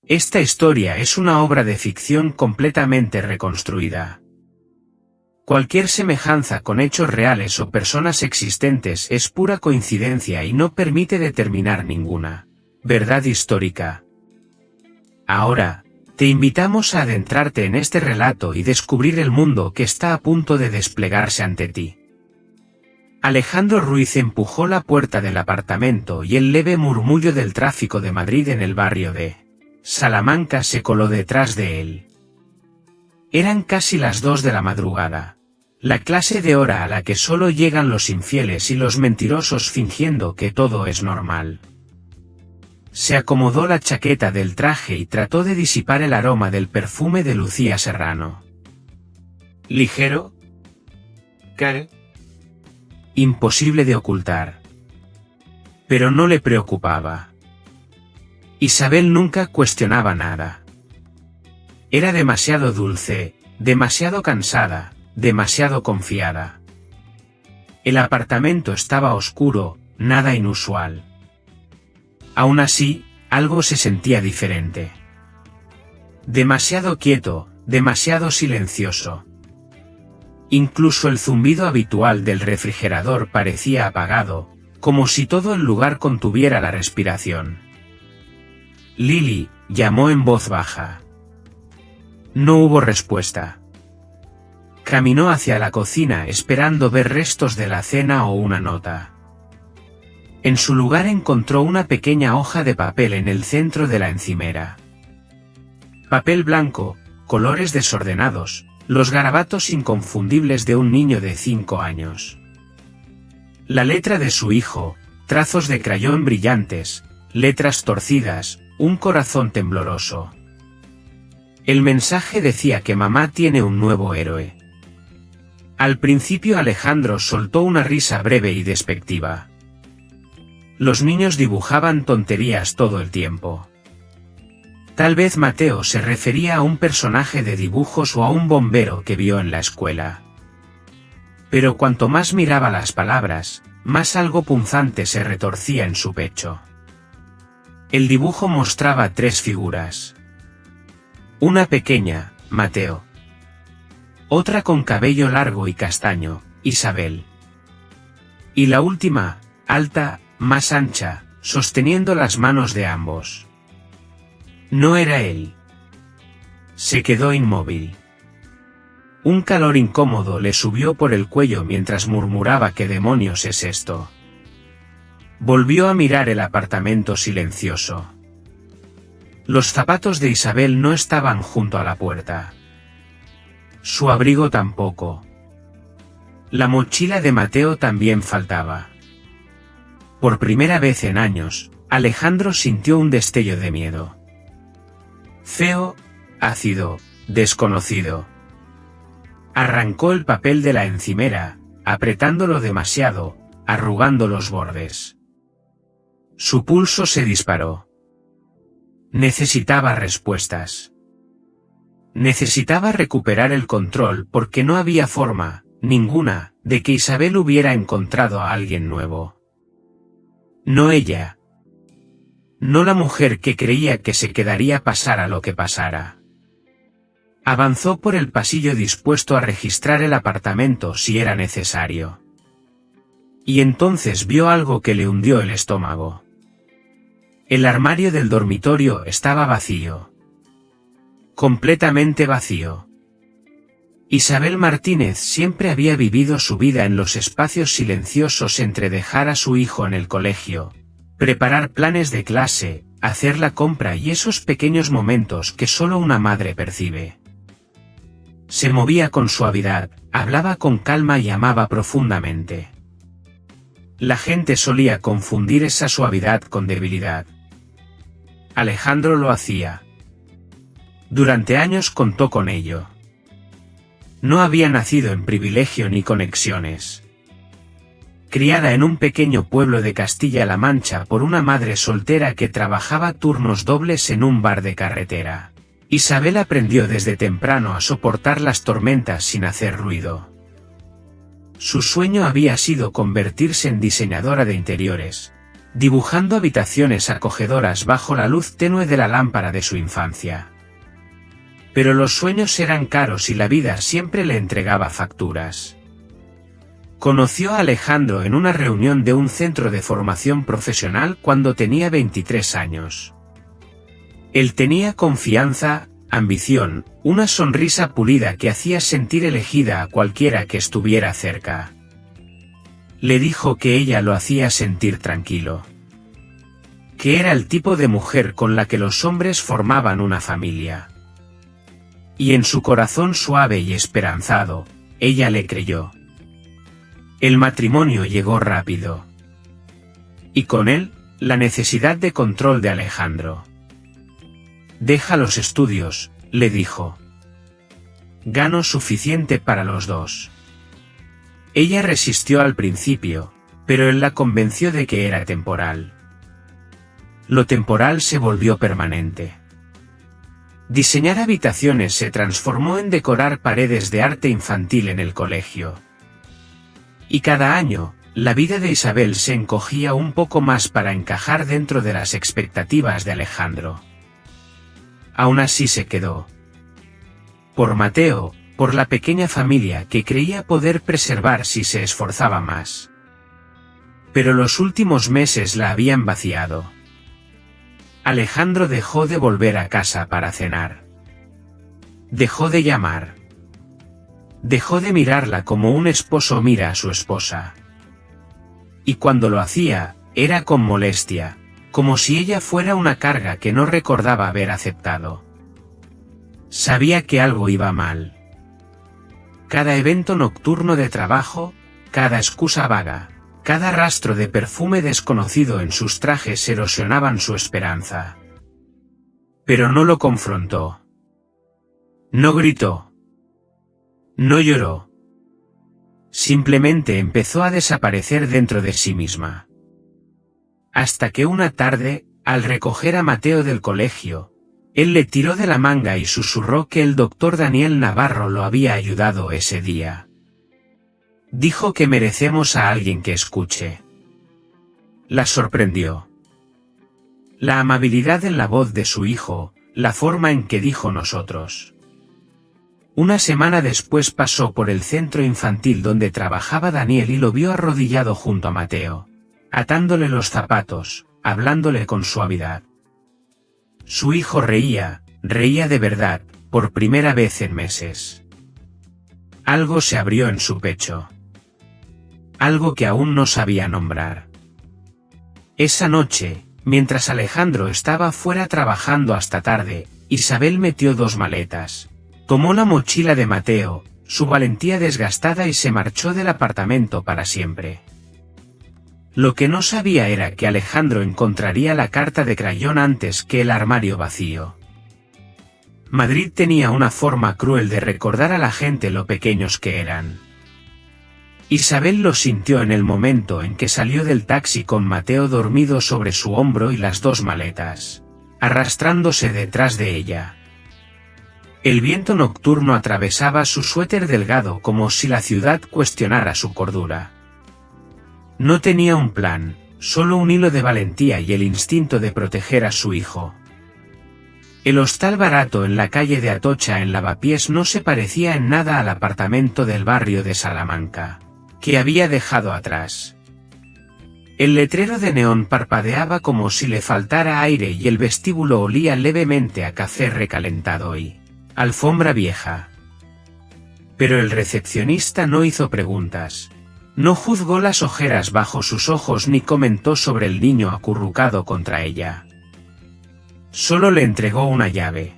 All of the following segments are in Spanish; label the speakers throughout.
Speaker 1: Esta historia es una obra de ficción completamente reconstruida. Cualquier semejanza con hechos reales o personas existentes es pura coincidencia y no permite determinar ninguna verdad histórica. Ahora, te invitamos a adentrarte en este relato y descubrir el mundo que está a punto de desplegarse ante ti. Alejandro Ruiz empujó la puerta del apartamento y el leve murmullo del tráfico de Madrid en el barrio de Salamanca se coló detrás de él. Eran casi las 2 de la madrugada. La clase de hora a la que solo llegan los infieles y los mentirosos fingiendo que todo es normal. Se acomodó la chaqueta del traje y trató de disipar el aroma del perfume de Lucía Serrano. ¿Ligero?
Speaker 2: Claro.
Speaker 1: Imposible de ocultar. Pero no le preocupaba. Isabel nunca cuestionaba nada. Era demasiado dulce, demasiado cansada, demasiado confiada. El apartamento estaba oscuro, nada inusual. Aún así, algo se sentía diferente. Demasiado quieto, demasiado silencioso. Incluso el zumbido habitual del refrigerador parecía apagado, como si todo el lugar contuviera la respiración. Lili, llamó en voz baja. No hubo respuesta. Caminó hacia la cocina esperando ver restos de la cena o una nota. En su lugar encontró una pequeña hoja de papel en el centro de la encimera. Papel blanco, colores desordenados, los garabatos inconfundibles de un niño de 5 años. La letra de su hijo, trazos de crayón brillantes, letras torcidas, un corazón tembloroso. El mensaje decía que mamá tiene un nuevo héroe. Al principio Alejandro soltó una risa breve y despectiva. Los niños dibujaban tonterías todo el tiempo. Tal vez Mateo se refería a un personaje de dibujos o a un bombero que vio en la escuela. Pero cuanto más miraba las palabras, más algo punzante se retorcía en su pecho. El dibujo mostraba 3 figuras. Una pequeña, Mateo. Otra con cabello largo y castaño, Isabel. Y la última, alta, más ancha, sosteniendo las manos de ambos. No era él. Se quedó inmóvil. Un calor incómodo le subió por el cuello mientras murmuraba ¿qué demonios es esto? Volvió a mirar el apartamento silencioso. Los zapatos de Isabel no estaban junto a la puerta. Su abrigo tampoco. La mochila de Mateo también faltaba. Por primera vez en años, Alejandro sintió un destello de miedo. Feo, ácido, desconocido. Arrancó el papel de la encimera, apretándolo demasiado, arrugando los bordes. Su pulso se disparó. Necesitaba respuestas. Necesitaba recuperar el control porque no había forma, ninguna, de que Isabel hubiera encontrado a alguien nuevo. No ella. No la mujer que creía que se quedaría pasara lo que pasara. Avanzó por el pasillo dispuesto a registrar el apartamento si era necesario. Y entonces vio algo que le hundió el estómago. El armario del dormitorio estaba vacío. Completamente vacío. Isabel Martínez siempre había vivido su vida en los espacios silenciosos entre dejar a su hijo en el colegio, preparar planes de clase, hacer la compra y esos pequeños momentos que solo una madre percibe. Se movía con suavidad, hablaba con calma y amaba profundamente. La gente solía confundir esa suavidad con debilidad. Alejandro lo hacía. Durante años contó con ello. No había nacido en privilegio ni conexiones. Criada en un pequeño pueblo de Castilla-La Mancha por una madre soltera que trabajaba turnos dobles en un bar de carretera, Isabel aprendió desde temprano a soportar las tormentas sin hacer ruido. Su sueño había sido convertirse en diseñadora de interiores, dibujando habitaciones acogedoras bajo la luz tenue de la lámpara de su infancia. Pero los sueños eran caros y la vida siempre le entregaba facturas. Conoció a Alejandro en una reunión de un centro de formación profesional cuando tenía 23 años. Él tenía confianza, ambición, una sonrisa pulida que hacía sentir elegida a cualquiera que estuviera cerca. Le dijo que ella lo hacía sentir tranquilo. Que era el tipo de mujer con la que los hombres formaban una familia. Y en su corazón suave y esperanzado, ella le creyó. El matrimonio llegó rápido. Y con él, la necesidad de control de Alejandro. Deja los estudios, le dijo. Gano suficiente para los dos. Ella resistió al principio, pero él la convenció de que era temporal. Lo temporal se volvió permanente. Diseñar habitaciones se transformó en decorar paredes de arte infantil en el colegio. Y cada año, la vida de Isabel se encogía un poco más para encajar dentro de las expectativas de Alejandro. Aún así se quedó. Por Mateo, por la pequeña familia que creía poder preservar si se esforzaba más. Pero los últimos meses la habían vaciado. Alejandro dejó de volver a casa para cenar. Dejó de llamar. Dejó de mirarla como un esposo mira a su esposa. Y cuando lo hacía, era con molestia, como si ella fuera una carga que no recordaba haber aceptado. Sabía que algo iba mal. Cada evento nocturno de trabajo, cada excusa vaga, cada rastro de perfume desconocido en sus trajes erosionaban su esperanza. Pero no lo confrontó. No gritó. No lloró. Simplemente empezó a desaparecer dentro de sí misma. Hasta que una tarde, al recoger a Mateo del colegio, él le tiró de la manga y susurró que el doctor Daniel Navarro lo había ayudado ese día. Dijo que merecemos a alguien que escuche. La sorprendió. La amabilidad en la voz de su hijo, la forma en que dijo nosotros. Una semana después pasó por el centro infantil donde trabajaba Daniel y lo vio arrodillado junto a Mateo, atándole los zapatos, hablándole con suavidad. Su hijo reía de verdad, por primera vez en meses. Algo se abrió en su pecho. Algo que aún no sabía nombrar. Esa noche, mientras Alejandro estaba fuera trabajando hasta tarde, Isabel metió 2 maletas. Tomó la mochila de Mateo, su valentía desgastada y se marchó del apartamento para siempre. Lo que no sabía era que Alejandro encontraría la carta de crayón antes que el armario vacío. Madrid tenía una forma cruel de recordar a la gente lo pequeños que eran. Isabel lo sintió en el momento en que salió del taxi con Mateo dormido sobre su hombro y las 2 maletas, arrastrándose detrás de ella. El viento nocturno atravesaba su suéter delgado como si la ciudad cuestionara su cordura. No tenía un plan, solo un hilo de valentía y el instinto de proteger a su hijo. El hostal barato en la calle de Atocha en Lavapiés no se parecía en nada al apartamento del barrio de Salamanca, que había dejado atrás. El letrero de neón parpadeaba como si le faltara aire y el vestíbulo olía levemente a café recalentado y alfombra vieja. Pero el recepcionista no hizo preguntas. No juzgó las ojeras bajo sus ojos ni comentó sobre el niño acurrucado contra ella. Solo le entregó una llave.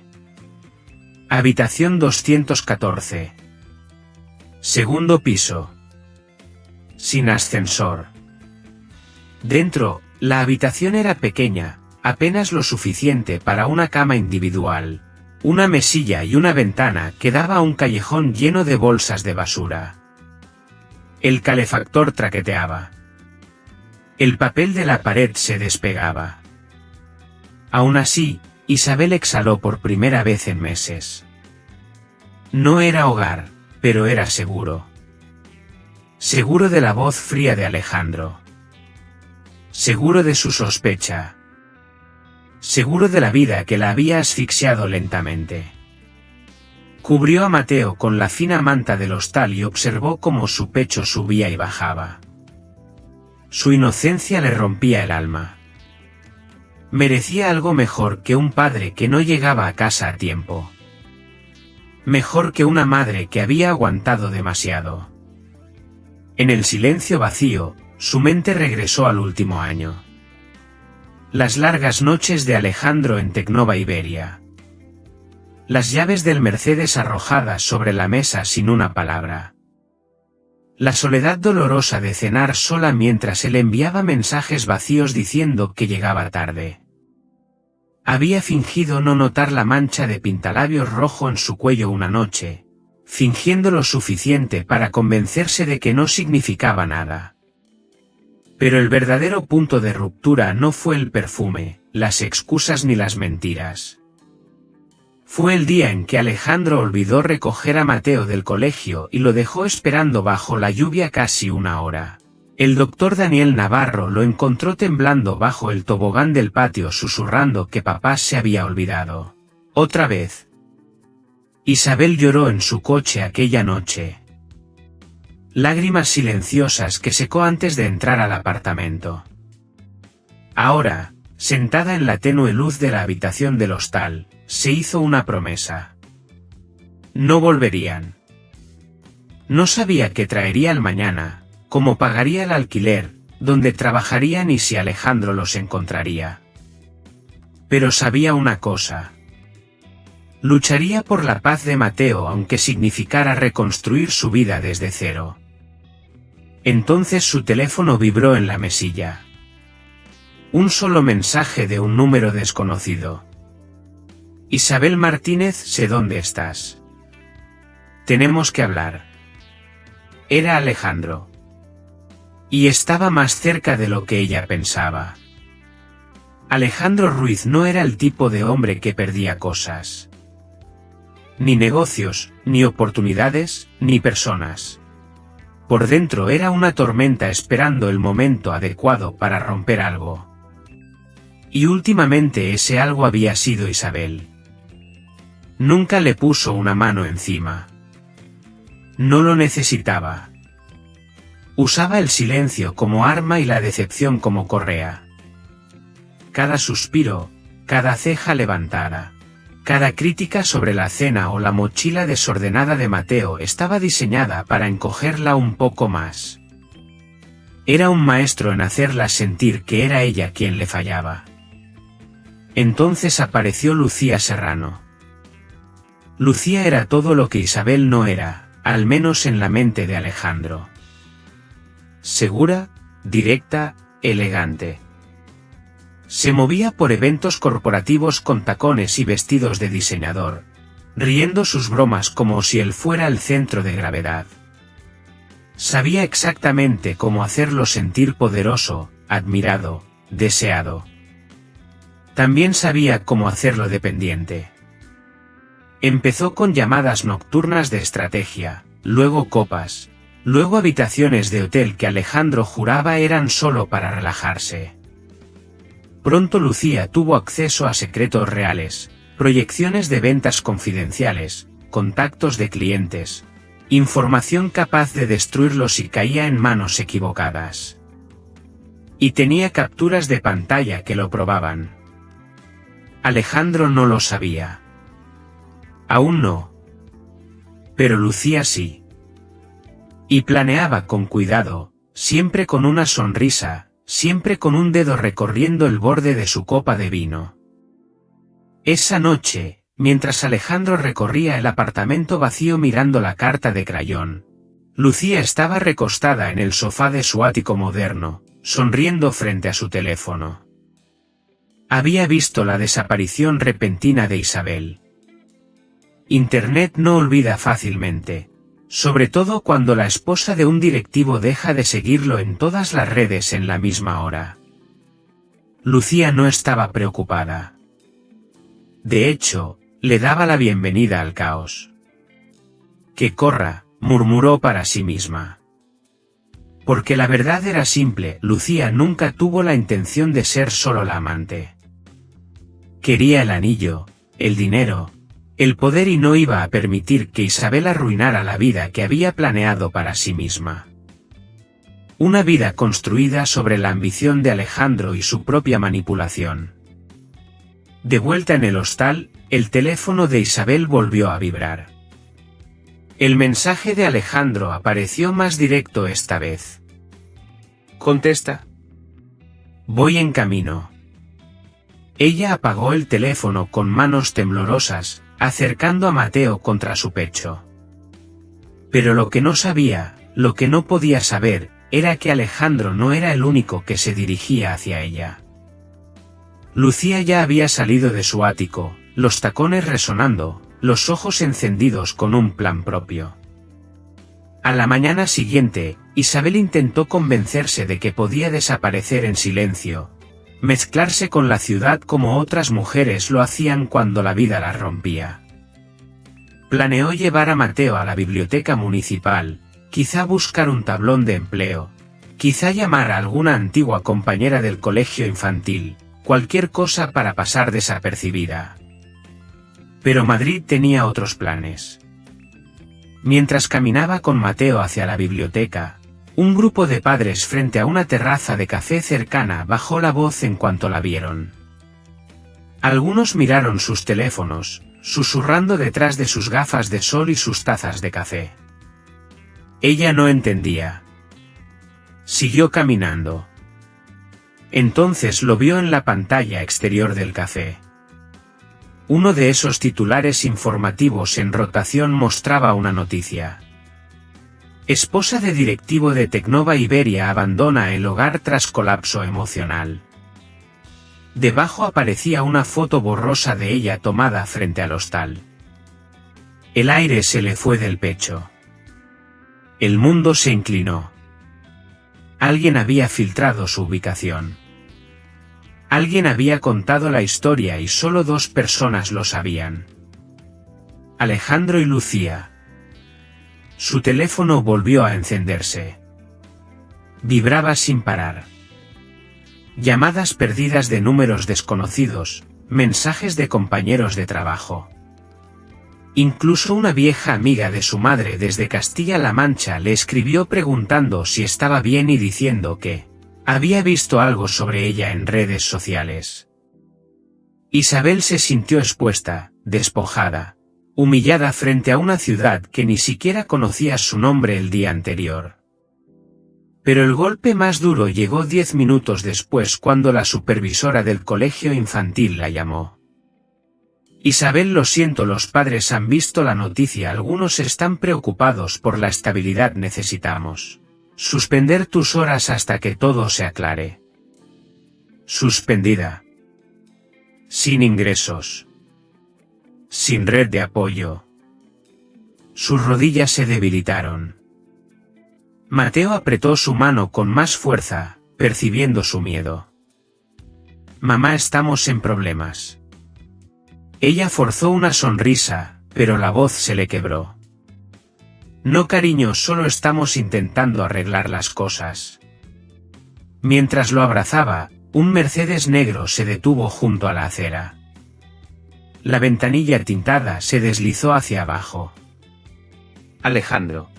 Speaker 1: Habitación 214. Segundo piso. Sin ascensor. Dentro, la habitación era pequeña, apenas lo suficiente para una cama individual, una mesilla y una ventana que daba a un callejón lleno de bolsas de basura. El calefactor traqueteaba. El papel de la pared se despegaba. Aún así, Isabel exhaló por primera vez en meses. No era hogar, pero era seguro. Seguro de la voz fría de Alejandro. seguro de su sospecha, seguro de la vida que la había asfixiado lentamente. Cubrió a Mateo con la fina manta del hostal y observó cómo su pecho subía y bajaba. Su inocencia le rompía el alma. Merecía algo mejor que un padre que no llegaba a casa a tiempo. Mejor que una madre que había aguantado demasiado. En el silencio vacío, su mente regresó al último año. Las largas noches de Alejandro en Tecnova Iberia. Las llaves del Mercedes arrojadas sobre la mesa sin una palabra. La soledad dolorosa de cenar sola mientras él enviaba mensajes vacíos diciendo que llegaba tarde. Había fingido no notar la mancha de pintalabios rojo en su cuello una noche, fingiendo lo suficiente para convencerse de que no significaba nada. Pero el verdadero punto de ruptura no fue el perfume, las excusas ni las mentiras. Fue el día en que Alejandro olvidó recoger a Mateo del colegio y lo dejó esperando bajo la lluvia casi una hora. El doctor Daniel Navarro lo encontró temblando bajo el tobogán del patio susurrando que papá se había olvidado. Otra vez. Isabel lloró en su coche aquella noche. Lágrimas silenciosas que secó antes de entrar al apartamento. Ahora, sentada en la tenue luz de la habitación del hostal, se hizo una promesa. No volverían. No sabía qué traería el mañana, cómo pagaría el alquiler, dónde trabajarían y si Alejandro los encontraría. Pero sabía una cosa. Lucharía por la paz de Mateo aunque significara reconstruir su vida desde cero. Entonces su teléfono vibró en la mesilla. Un solo mensaje de un número desconocido. Isabel Martínez, sé dónde estás. Tenemos que hablar. Era Alejandro. Y estaba más cerca de lo que ella pensaba. Alejandro Ruiz no era el tipo de hombre que perdía cosas. Ni negocios, ni oportunidades, ni personas. Por dentro era una tormenta esperando el momento adecuado para romper algo. Y últimamente ese algo había sido Isabel. Nunca le puso una mano encima. No lo necesitaba. Usaba el silencio como arma y la decepción como correa. Cada suspiro, cada ceja levantada, cada crítica sobre la cena o la mochila desordenada de Mateo estaba diseñada para encogerla un poco más. Era un maestro en hacerla sentir que era ella quien le fallaba. Entonces apareció Lucía Serrano. Lucía era todo lo que Isabel no era, al menos en la mente de Alejandro. Segura, directa, elegante. Se movía por eventos corporativos con tacones y vestidos de diseñador, riendo sus bromas como si él fuera el centro de gravedad. Sabía exactamente cómo hacerlo sentir poderoso, admirado, deseado. También sabía cómo hacerlo dependiente. Empezó con llamadas nocturnas de estrategia, luego copas, luego habitaciones de hotel que Alejandro juraba eran solo para relajarse. Pronto Lucía tuvo acceso a secretos reales, proyecciones de ventas confidenciales, contactos de clientes, información capaz de destruirlo si caía en manos equivocadas. Y tenía capturas de pantalla que lo probaban. Alejandro no lo sabía. Aún no. Pero Lucía sí. Y planeaba con cuidado, siempre con una sonrisa, siempre con un dedo recorriendo el borde de su copa de vino. Esa noche, mientras Alejandro recorría el apartamento vacío mirando la carta de crayón, Lucía estaba recostada en el sofá de su ático moderno, sonriendo frente a su teléfono. Había visto la desaparición repentina de Isabel. Internet no olvida fácilmente, sobre todo cuando la esposa de un directivo deja de seguirlo en todas las redes en la misma hora. Lucía no estaba preocupada. De hecho, le daba la bienvenida al caos. Que corra, murmuró para sí misma. Porque la verdad era simple, Lucía nunca tuvo la intención de ser solo la amante. Quería el anillo, el dinero, el poder y no iba a permitir que Isabel arruinara la vida que había planeado para sí misma. Una vida construida sobre la ambición de Alejandro y su propia manipulación. De vuelta en el hostal, el teléfono de Isabel volvió a vibrar. El mensaje de Alejandro apareció más directo esta vez.
Speaker 2: Contesta.
Speaker 1: Voy en camino. Ella apagó el teléfono con manos temblorosas, acercando a Mateo contra su pecho. Pero lo que no sabía, lo que no podía saber, era que Alejandro no era el único que se dirigía hacia ella. Lucía ya había salido de su ático, los tacones resonando, los ojos encendidos con un plan propio. A la mañana siguiente, Isabel intentó convencerse de que podía desaparecer en silencio, mezclarse con la ciudad como otras mujeres lo hacían cuando la vida las rompía. Planeó llevar a Mateo a la biblioteca municipal, quizá buscar un tablón de empleo, quizá llamar a alguna antigua compañera del colegio infantil, cualquier cosa para pasar desapercibida. Pero Madrid tenía otros planes. Mientras caminaba con Mateo hacia la biblioteca, un grupo de padres frente a una terraza de café cercana bajó la voz en cuanto la vieron. Algunos miraron sus teléfonos, susurrando detrás de sus gafas de sol y sus tazas de café. Ella no entendía. Siguió caminando. Entonces lo vio en la pantalla exterior del café. Uno de esos titulares informativos en rotación mostraba una noticia. Esposa de directivo de Tecnova Iberia abandona el hogar tras colapso emocional. Debajo aparecía una foto borrosa de ella tomada frente al hostal. El aire se le fue del pecho. El mundo se inclinó. Alguien había filtrado su ubicación. Alguien había contado la historia y solo 2 personas lo sabían. Alejandro y Lucía. Su teléfono volvió a encenderse. Vibraba sin parar. Llamadas perdidas de números desconocidos, mensajes de compañeros de trabajo. Incluso una vieja amiga de su madre desde Castilla-La Mancha le escribió preguntando si estaba bien y diciendo que había visto algo sobre ella en redes sociales. Isabel se sintió expuesta, despojada, humillada frente a una ciudad que ni siquiera conocía su nombre el día anterior. Pero el golpe más duro llegó 10 minutos después cuando la supervisora del colegio infantil la llamó. Isabel, lo siento, los padres han visto la noticia, algunos están preocupados por la estabilidad, necesitamos suspender tus horas hasta que todo se aclare. Suspendida. Sin ingresos. Sin red de apoyo. Sus rodillas se debilitaron. Mateo apretó su mano con más fuerza, percibiendo su miedo. Mamá, estamos en problemas. Ella forzó una sonrisa, pero la voz se le quebró. No, cariño, solo estamos intentando arreglar las cosas. Mientras lo abrazaba, un Mercedes negro se detuvo junto a la acera. La ventanilla tintada se deslizó hacia abajo.
Speaker 2: Alejandro.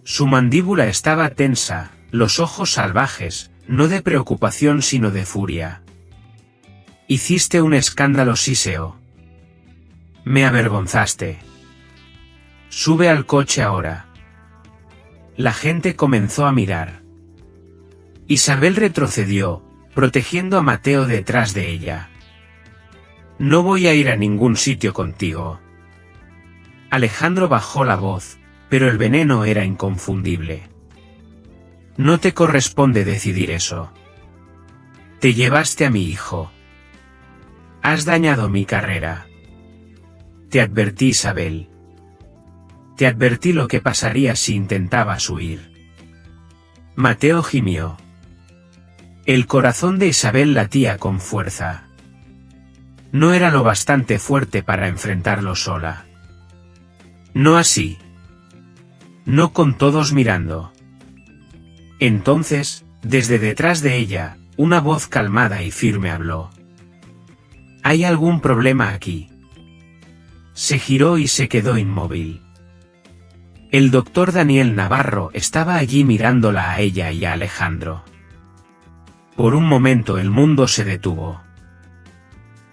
Speaker 1: Su mandíbula estaba tensa, los ojos salvajes, no de preocupación sino de furia. Hiciste un escándalo, Siseo. Me avergonzaste. Sube al coche ahora. La gente comenzó a mirar. Isabel retrocedió, protegiendo a Mateo detrás de ella. No voy a ir a ningún sitio contigo. Alejandro bajó la voz, pero el veneno era inconfundible. No te corresponde decidir eso. Te llevaste a mi hijo. Has dañado mi carrera. Te advertí, Isabel. Te advertí lo que pasaría si intentabas huir. Mateo gimió. El corazón de Isabel latía con fuerza. No era lo bastante fuerte para enfrentarlo sola. No así. No con todos mirando. Entonces, desde detrás de ella, una voz calmada y firme habló. ¿Hay algún problema aquí? Se giró y se quedó inmóvil. El doctor Daniel Navarro estaba allí mirándola a ella y a Alejandro. Por un momento el mundo se detuvo.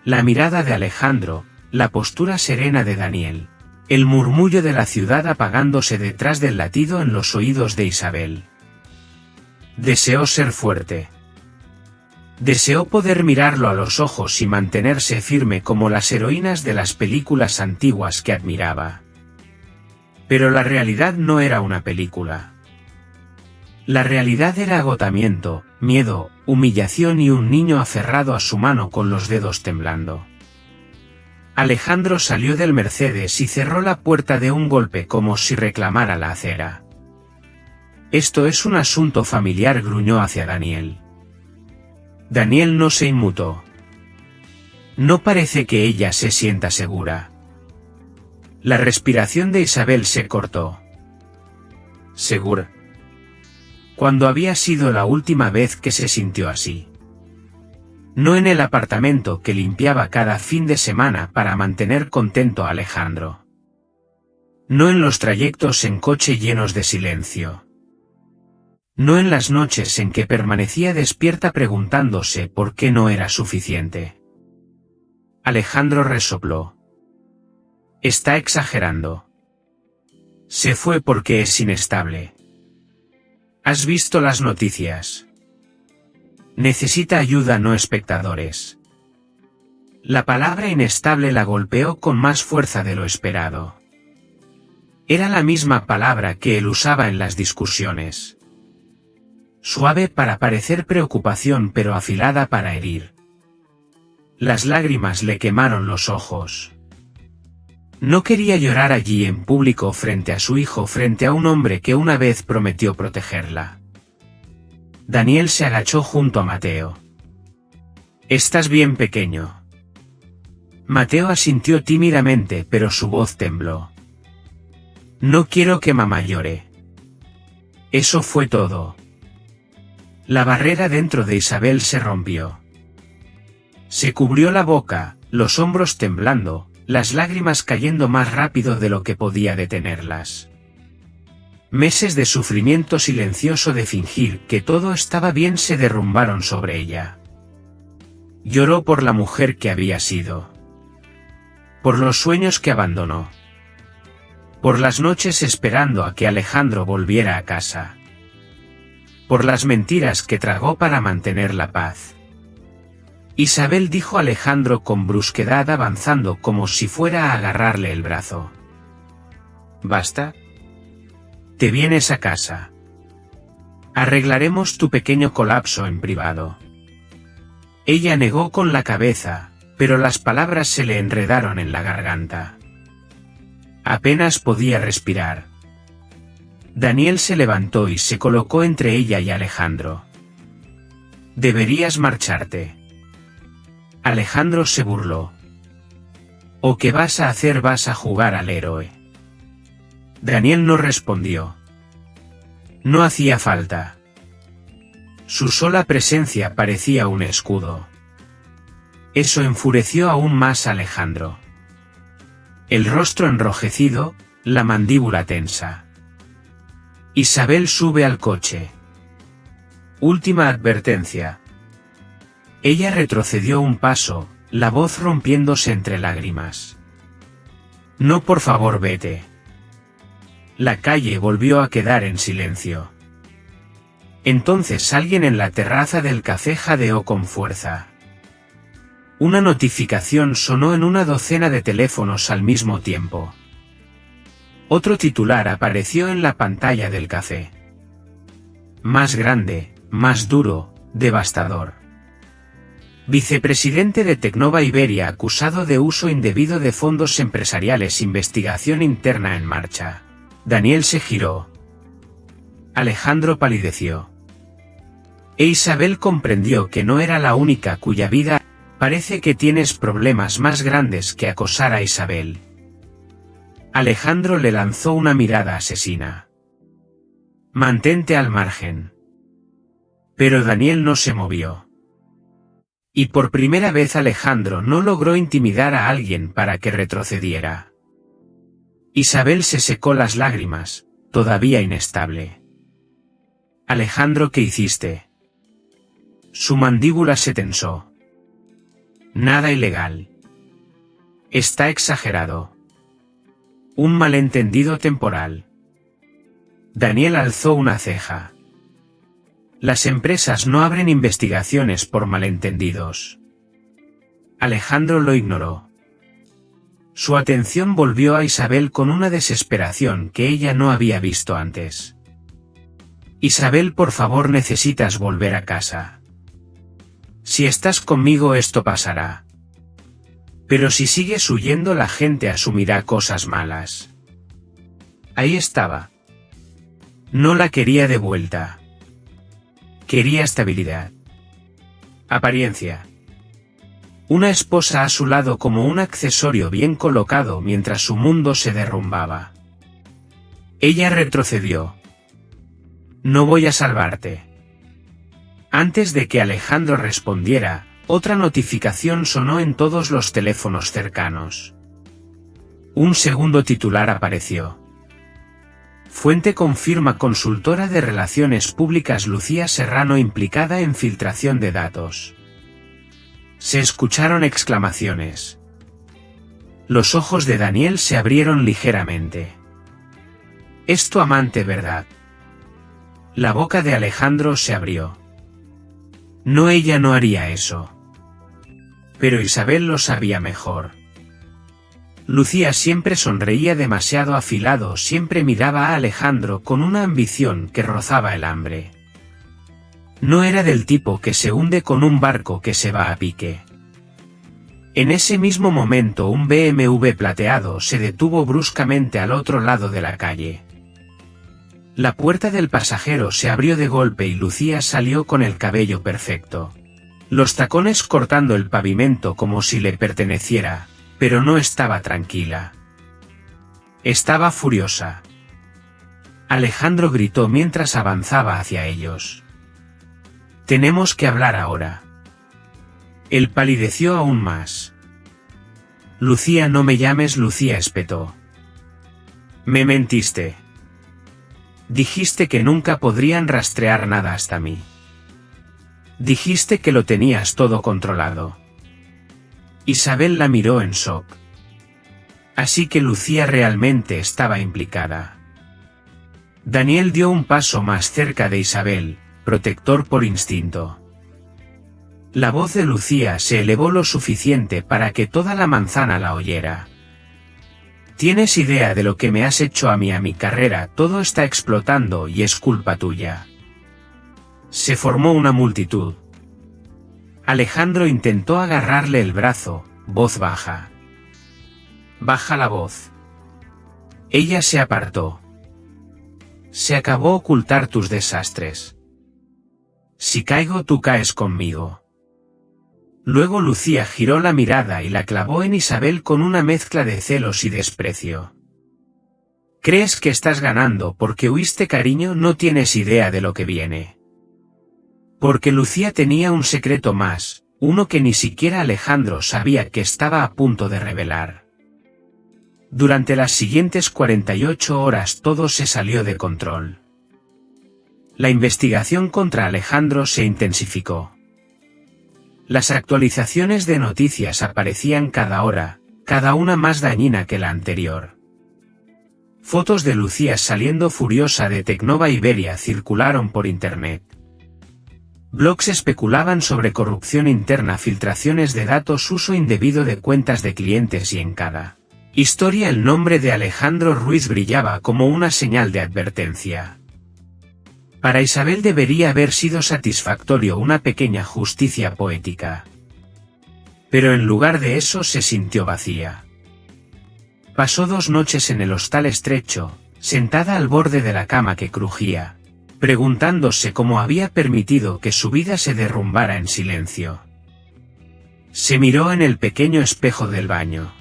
Speaker 1: La mirada de Alejandro, la postura serena de Daniel, el murmullo de la ciudad apagándose detrás del latido en los oídos de Isabel. Deseó ser fuerte. Deseó poder mirarlo a los ojos y mantenerse firme como las heroínas de las películas antiguas que admiraba. Pero la realidad no era una película. La realidad era agotamiento, miedo, humillación y un niño aferrado a su mano con los dedos temblando. Alejandro salió del Mercedes y cerró la puerta de un golpe como si reclamara la acera. Esto es un asunto familiar, gruñó hacia Daniel. Daniel no se inmutó. No parece que ella se sienta segura. La respiración de Isabel se cortó. ¿Segura? ¿Cuándo había sido la última vez que se sintió así? No en el apartamento que limpiaba cada fin de semana para mantener contento a Alejandro. No en los trayectos en coche llenos de silencio. No en las noches en que permanecía despierta preguntándose por qué no era suficiente. Alejandro resopló. Está exagerando. Se fue porque es inestable. ¿Has visto las noticias? Necesita ayuda, no espectadores. La palabra inestable la golpeó con más fuerza de lo esperado. Era la misma palabra que él usaba en las discusiones. Suave para parecer preocupación pero afilada para herir. Las lágrimas le quemaron los ojos. No quería llorar allí en público frente a su hijo, frente a un hombre que una vez prometió protegerla. Daniel se agachó junto a Mateo. «¿Estás bien, pequeño?» Mateo asintió tímidamente, pero su voz tembló. «No quiero que mamá llore». Eso fue todo. La barrera dentro de Isabel se rompió. Se cubrió la boca, los hombros temblando, las lágrimas cayendo más rápido de lo que podía detenerlas. Meses de sufrimiento silencioso de fingir que todo estaba bien se derrumbaron sobre ella. Lloró por la mujer que había sido. Por los sueños que abandonó. Por las noches esperando a que Alejandro volviera a casa. Por las mentiras que tragó para mantener la paz. Isabel, dijo Alejandro con brusquedad, avanzando como si fuera a agarrarle el brazo. ¿Basta? Te vienes a casa. Arreglaremos tu pequeño colapso en privado. Ella negó con la cabeza, pero las palabras se le enredaron en la garganta. Apenas podía respirar. Daniel se levantó y se colocó entre ella y Alejandro. Deberías marcharte. Alejandro se burló. ¿O qué vas a hacer? ¿Vas a jugar al héroe? Daniel no respondió. No hacía falta. Su sola presencia parecía un escudo. Eso enfureció aún más a Alejandro. El rostro enrojecido, la mandíbula tensa. Isabel sube al coche. Última advertencia. Ella retrocedió un paso, la voz rompiéndose entre lágrimas. No, por favor, vete. La calle volvió a quedar en silencio. Entonces alguien en la terraza del café jadeó con fuerza. Una notificación sonó en una docena de teléfonos al mismo tiempo. Otro titular apareció en la pantalla del café. Más grande, más duro, devastador. Vicepresidente de Tecnova Iberia acusado de uso indebido de fondos empresariales, investigación interna en marcha. Daniel se giró. Alejandro palideció. E Isabel comprendió que no era la única cuya vida... Parece que tienes problemas más grandes que acosar a Isabel. Alejandro le lanzó una mirada asesina. Mantente al margen. Pero Daniel no se movió. Y por primera vez Alejandro no logró intimidar a alguien para que retrocediera. Isabel se secó las lágrimas, todavía inestable. Alejandro, ¿qué hiciste? Su mandíbula se tensó. Nada ilegal. Está exagerado. Un malentendido temporal. Daniel alzó una ceja. Las empresas no abren investigaciones por malentendidos. Alejandro lo ignoró. Su atención volvió a Isabel con una desesperación que ella no había visto antes. Isabel, por favor, necesitas volver a casa. Si estás conmigo esto pasará. Pero si sigues huyendo la gente asumirá cosas malas. Ahí estaba. No la quería de vuelta. Quería estabilidad. Apariencia. Una esposa a su lado como un accesorio bien colocado mientras su mundo se derrumbaba. Ella retrocedió. No voy a salvarte. Antes de que Alejandro respondiera, otra notificación sonó en todos los teléfonos cercanos. Un segundo titular apareció. Fuente confirma: consultora de relaciones públicas Lucía Serrano implicada en filtración de datos. Se escucharon exclamaciones. Los ojos de Daniel se abrieron ligeramente. ¿Es tu amante, verdad? La boca de Alejandro se abrió. No, ella no haría eso. Pero Isabel lo sabía mejor. Lucía siempre sonreía demasiado afilado, siempre miraba a Alejandro con una ambición que rozaba el hambre. No era del tipo que se hunde con un barco que se va a pique. En ese mismo momento un BMW plateado se detuvo bruscamente al otro lado de la calle. La puerta del pasajero se abrió de golpe y Lucía salió con el cabello perfecto. Los tacones cortando el pavimento como si le perteneciera, pero no estaba tranquila. Estaba furiosa. Alejandro gritó mientras avanzaba hacia ellos. Tenemos que hablar ahora. Él palideció aún más. Lucía, no me llames Lucía, espetó. Me mentiste. Dijiste que nunca podrían rastrear nada hasta mí. Dijiste que lo tenías todo controlado. Isabel la miró en shock. Así que Lucía realmente estaba implicada. Daniel dio un paso más cerca de Isabel, protector por instinto. La voz de Lucía se elevó lo suficiente para que toda la manzana la oyera. ¿Tienes idea de lo que me has hecho a mi carrera? Todo está explotando y es culpa tuya. Se formó una multitud. Alejandro intentó agarrarle el brazo, voz baja. Baja la voz. Ella se apartó. Se acabó ocultar tus desastres. Si caigo, tú caes conmigo. Luego Lucía giró la mirada y la clavó en Isabel con una mezcla de celos y desprecio. ¿Crees que estás ganando porque huiste, cariño? No tienes idea de lo que viene. Porque Lucía tenía un secreto más, uno que ni siquiera Alejandro sabía que estaba a punto de revelar. Durante las siguientes 48 horas todo se salió de control. La investigación contra Alejandro se intensificó. Las actualizaciones de noticias aparecían cada hora, cada una más dañina que la anterior. Fotos de Lucía saliendo furiosa de Tecnova Iberia circularon por internet. Blogs especulaban sobre corrupción interna, filtraciones de datos, uso indebido de cuentas de clientes y en cada historia el nombre de Alejandro Ruiz brillaba como una señal de advertencia. Para Isabel debería haber sido satisfactorio una pequeña justicia poética. Pero en lugar de eso se sintió vacía. Pasó 2 noches en el hostal estrecho, sentada al borde de la cama que crujía, preguntándose cómo había permitido que su vida se derrumbara en silencio. Se miró en el pequeño espejo del baño.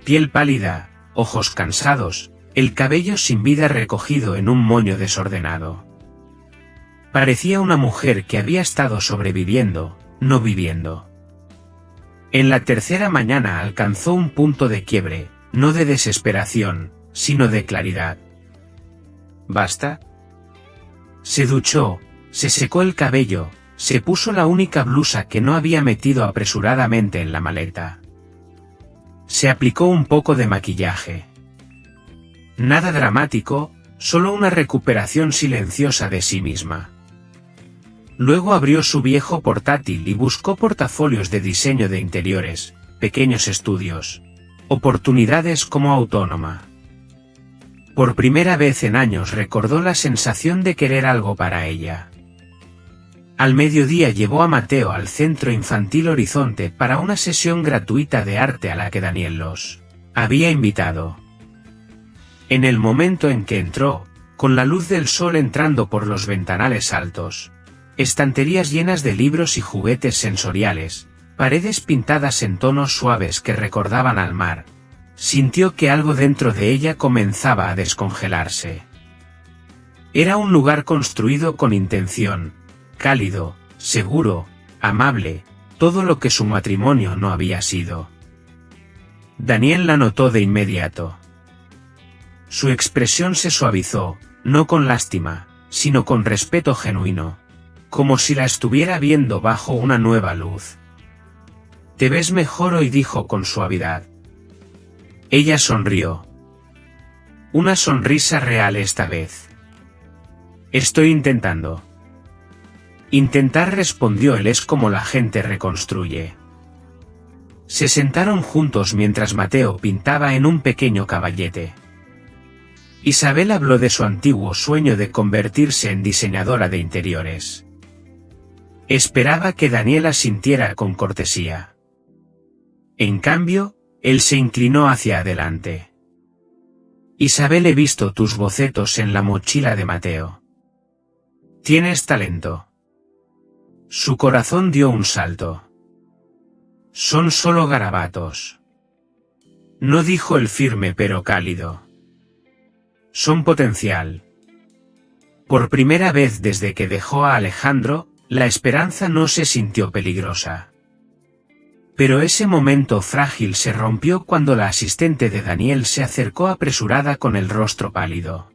Speaker 1: Piel pálida, ojos cansados, el cabello sin vida recogido en un moño desordenado. Parecía una mujer que había estado sobreviviendo, no viviendo. En la tercera mañana alcanzó un punto de quiebre, no de desesperación, sino de claridad.
Speaker 2: ¿Basta?
Speaker 1: Se duchó, se secó el cabello, se puso la única blusa que no había metido apresuradamente en la maleta. Se aplicó un poco de maquillaje. Nada dramático, solo una recuperación silenciosa de sí misma. Luego abrió su viejo portátil y buscó portafolios de diseño de interiores, pequeños estudios, oportunidades como autónoma. Por primera vez en años recordó la sensación de querer algo para ella. Al mediodía llevó a Mateo al Centro Infantil Horizonte para una sesión gratuita de arte a la que Daniel los había invitado. En el momento en que entró, con la luz del sol entrando por los ventanales altos, estanterías llenas de libros y juguetes sensoriales, paredes pintadas en tonos suaves que recordaban al mar, sintió que algo dentro de ella comenzaba a descongelarse. Era un lugar construido con intención, cálido, seguro, amable, todo lo que su matrimonio no había sido. Daniel la notó de inmediato. Su expresión se suavizó, no con lástima, sino con respeto genuino, como si la estuviera viendo bajo una nueva luz. «Te ves mejor hoy», dijo con suavidad. Ella sonrió. Una sonrisa real esta vez. «Estoy intentando». «Intentar», respondió él, «es como la gente reconstruye». Se sentaron juntos mientras Mateo pintaba en un pequeño caballete. Isabel habló de su antiguo sueño de convertirse en diseñadora de interiores. Esperaba que Daniel asintiera con cortesía. En cambio, él se inclinó hacia adelante. «Isabel, he visto tus bocetos en la mochila de Mateo. Tienes talento». Su corazón dio un salto. «Son solo garabatos». No, dijo él firme pero cálido. «Son potencial». Por primera vez desde que dejó a Alejandro, la esperanza no se sintió peligrosa. Pero ese momento frágil se rompió cuando la asistente de Daniel se acercó apresurada con el rostro pálido.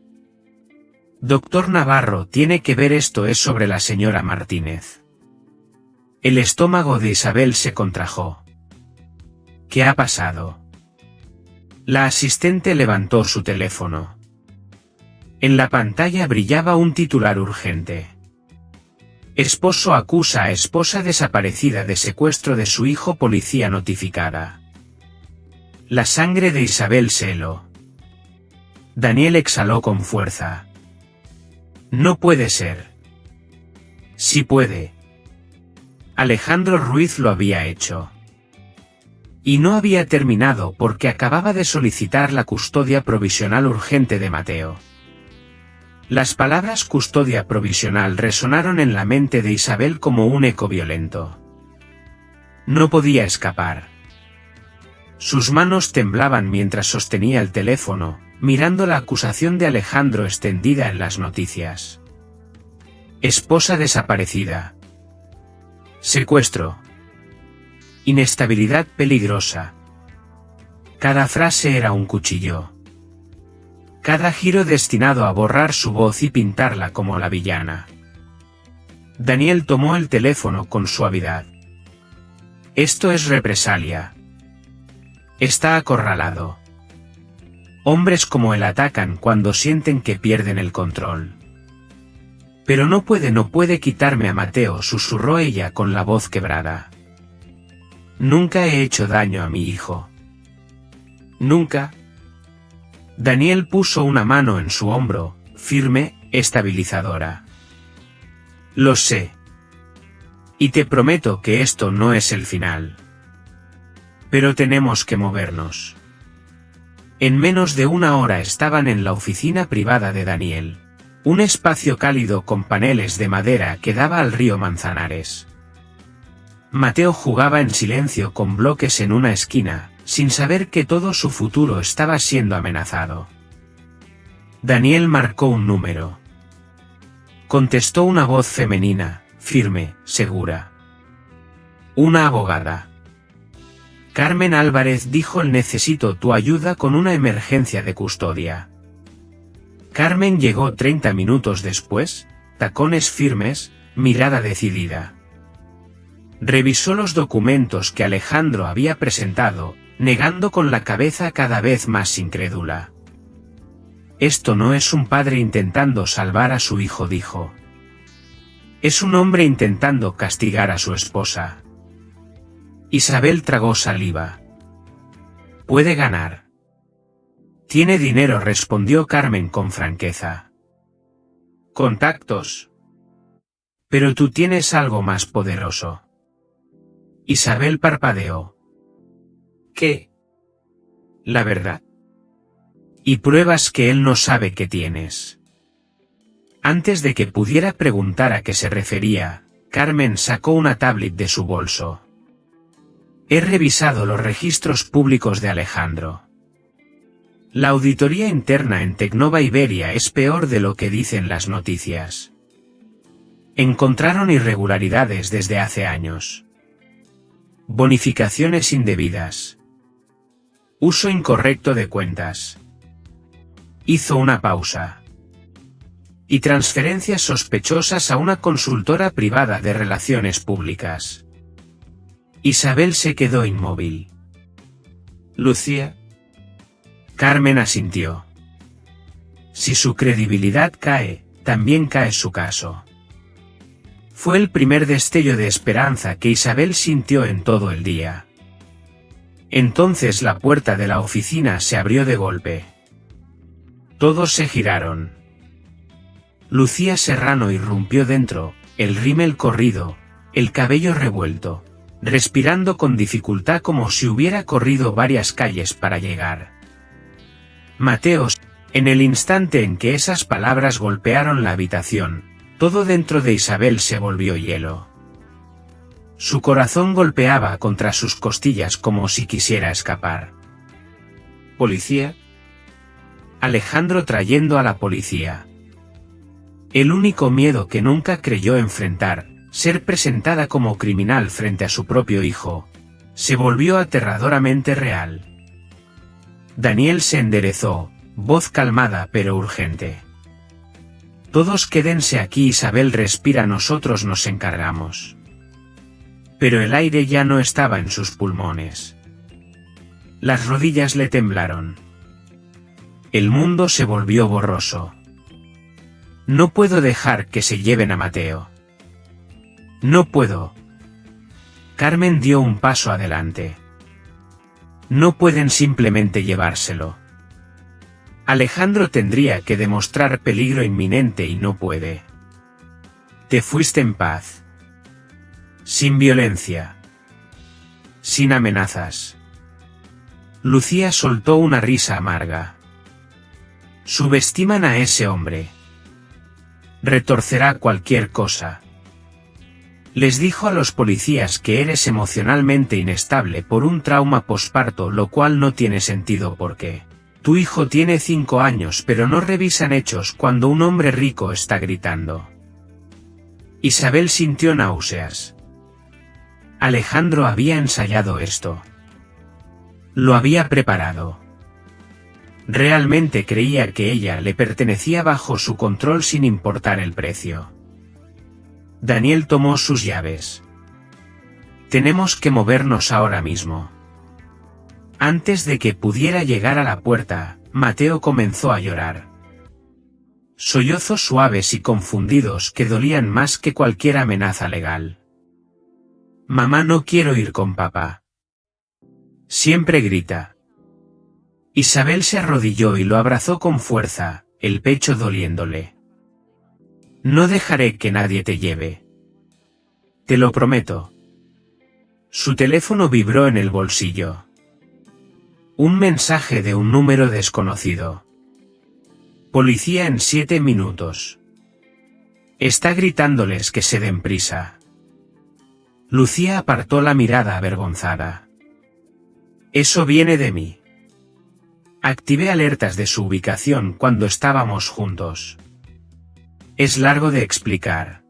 Speaker 1: «Doctor Navarro, tiene que ver esto, es sobre la señora Martínez». El estómago de Isabel se contrajo. «¿Qué ha pasado?» La asistente levantó su teléfono. En la pantalla brillaba un titular urgente. «Esposo acusa a esposa desaparecida de secuestro de su hijo, policía notificada». La sangre de Isabel se heló. Daniel exhaló con fuerza. «No puede ser». «Sí puede». Alejandro Ruiz lo había hecho. Y no había terminado porque acababa de solicitar la custodia provisional urgente de Mateo. Las palabras custodia provisional resonaron en la mente de Isabel como un eco violento. No podía escapar. Sus manos temblaban mientras sostenía el teléfono, mirando la acusación de Alejandro extendida en las noticias. Esposa desaparecida. Secuestro. Inestabilidad peligrosa. Cada frase era un cuchillo. Cada giro destinado a borrar su voz y pintarla como la villana. Daniel tomó el teléfono con suavidad. «Esto es represalia. Está acorralado. Hombres como él atacan cuando sienten que pierden el control». «Pero no puede quitarme a Mateo», susurró ella con la voz quebrada. «Nunca he hecho daño a mi hijo». «Nunca». Daniel puso una mano en su hombro, firme, estabilizadora. «Lo sé. Y te prometo que esto no es el final. Pero tenemos que movernos». En menos de una hora estaban en la oficina privada de Daniel. Un espacio cálido con paneles de madera que daba al río Manzanares. Mateo jugaba en silencio con bloques en una esquina, sin saber que todo su futuro estaba siendo amenazado. Daniel marcó un número. contestó una voz femenina, firme, segura. Una abogada. Carmen Álvarez dijo: necesito tu ayuda con una emergencia de custodia. Carmen llegó 30 minutos después, tacones firmes, mirada decidida. Revisó los documentos que Alejandro había presentado, negando con la cabeza cada vez más incrédula. Esto no es un padre intentando salvar a su hijo, dijo. Es un hombre intentando castigar a su esposa. Isabel tragó saliva. Puede ganar. Tiene dinero, respondió Carmen con franqueza. Contactos. Pero tú tienes algo más poderoso. Isabel parpadeó. ¿Qué? La verdad. Y pruebas que él no sabe que tienes. Antes de que pudiera preguntar a qué se refería, Carmen sacó una tablet de su bolso. He revisado los registros públicos de Alejandro. La auditoría interna en Tecnova Iberia es peor de lo que dicen las noticias. Encontraron irregularidades desde hace años. Bonificaciones indebidas. Uso incorrecto de cuentas. Hizo una pausa. Y transferencias sospechosas a una consultora privada de relaciones públicas. Isabel se quedó inmóvil. ¿Lucía? Carmen asintió. Si su credibilidad cae, también cae su caso. Fue el primer destello de esperanza que Isabel sintió en todo el día. Entonces la puerta de la oficina se abrió de golpe. Todos se giraron. Lucía Serrano irrumpió dentro, el rímel corrido, el cabello revuelto, respirando con dificultad como si hubiera corrido varias calles para llegar. Mateos, en el instante en que esas palabras golpearon la habitación, todo dentro de Isabel se volvió hielo. Su corazón golpeaba contra sus costillas como si quisiera escapar. ¿Policía? Alejandro trayendo a la policía. El único miedo que nunca creyó enfrentar, ser presentada como criminal frente a su propio hijo, se volvió aterradoramente real. Daniel se enderezó, voz calmada pero urgente. Todos quédense aquí, Isabel respira, nosotros nos encargamos. Pero el aire ya no estaba en sus pulmones. Las rodillas le temblaron. El mundo se volvió borroso. No puedo dejar que se lleven a Mateo. No puedo. Carmen dio un paso adelante. No pueden simplemente llevárselo. Alejandro tendría que demostrar peligro inminente y no puede. Te fuiste en paz. Sin violencia. Sin amenazas. Lucía soltó una risa amarga. Subestiman a ese hombre. Retorcerá cualquier cosa. Les dijo a los policías que eres emocionalmente inestable por un trauma posparto, lo cual no tiene sentido porque tu hijo tiene 5 años, pero no revisan hechos cuando un hombre rico está gritando. Isabel sintió náuseas. Alejandro había ensayado esto. Lo había preparado. Realmente creía que ella le pertenecía bajo su control sin importar el precio. Daniel tomó sus llaves. Tenemos que movernos ahora mismo. Antes de que pudiera llegar a la puerta, Mateo comenzó a llorar. Sollozos suaves y confundidos que dolían más que cualquier amenaza legal. Mamá, no quiero ir con papá. Siempre grita. Isabel se arrodilló y lo abrazó con fuerza, el pecho doliéndole. No dejaré que nadie te lleve. Te lo prometo. Su teléfono vibró en el bolsillo. Un mensaje de un número desconocido. Policía en 7 minutos. Está gritándoles que se den prisa. Lucía apartó la mirada avergonzada. Eso viene de mí. Activé alertas de su ubicación cuando estábamos juntos. Es largo de explicar.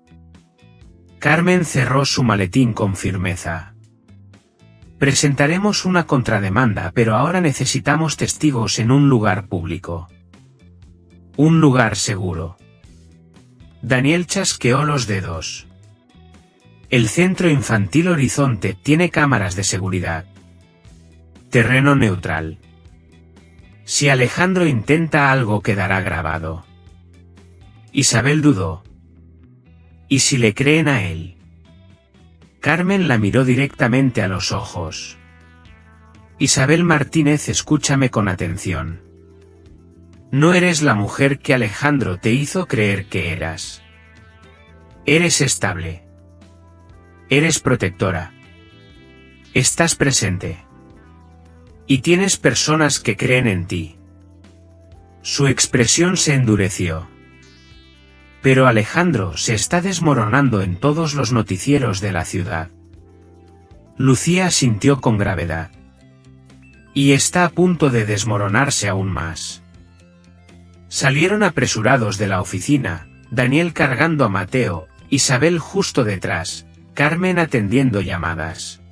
Speaker 1: Carmen cerró su maletín con firmeza. Presentaremos una contrademanda, pero ahora necesitamos testigos en un lugar público. Un lugar seguro. Daniel chasqueó los dedos. El Centro Infantil Horizonte tiene cámaras de seguridad. Terreno neutral. Si Alejandro intenta algo, quedará grabado. Isabel dudó. ¿Y si le creen a él? Carmen la miró directamente a los ojos. Isabel Martínez, escúchame con atención. No eres la mujer que Alejandro te hizo creer que eras. Eres estable. Eres protectora. Estás presente. Y tienes personas que creen en ti. Su expresión se endureció. Pero Alejandro se está desmoronando en todos los noticieros de la ciudad. Lucía asintió con gravedad. Y está a punto de desmoronarse aún más. Salieron apresurados de la oficina, Daniel cargando a Mateo, Isabel justo detrás, Carmen atendiendo llamadas.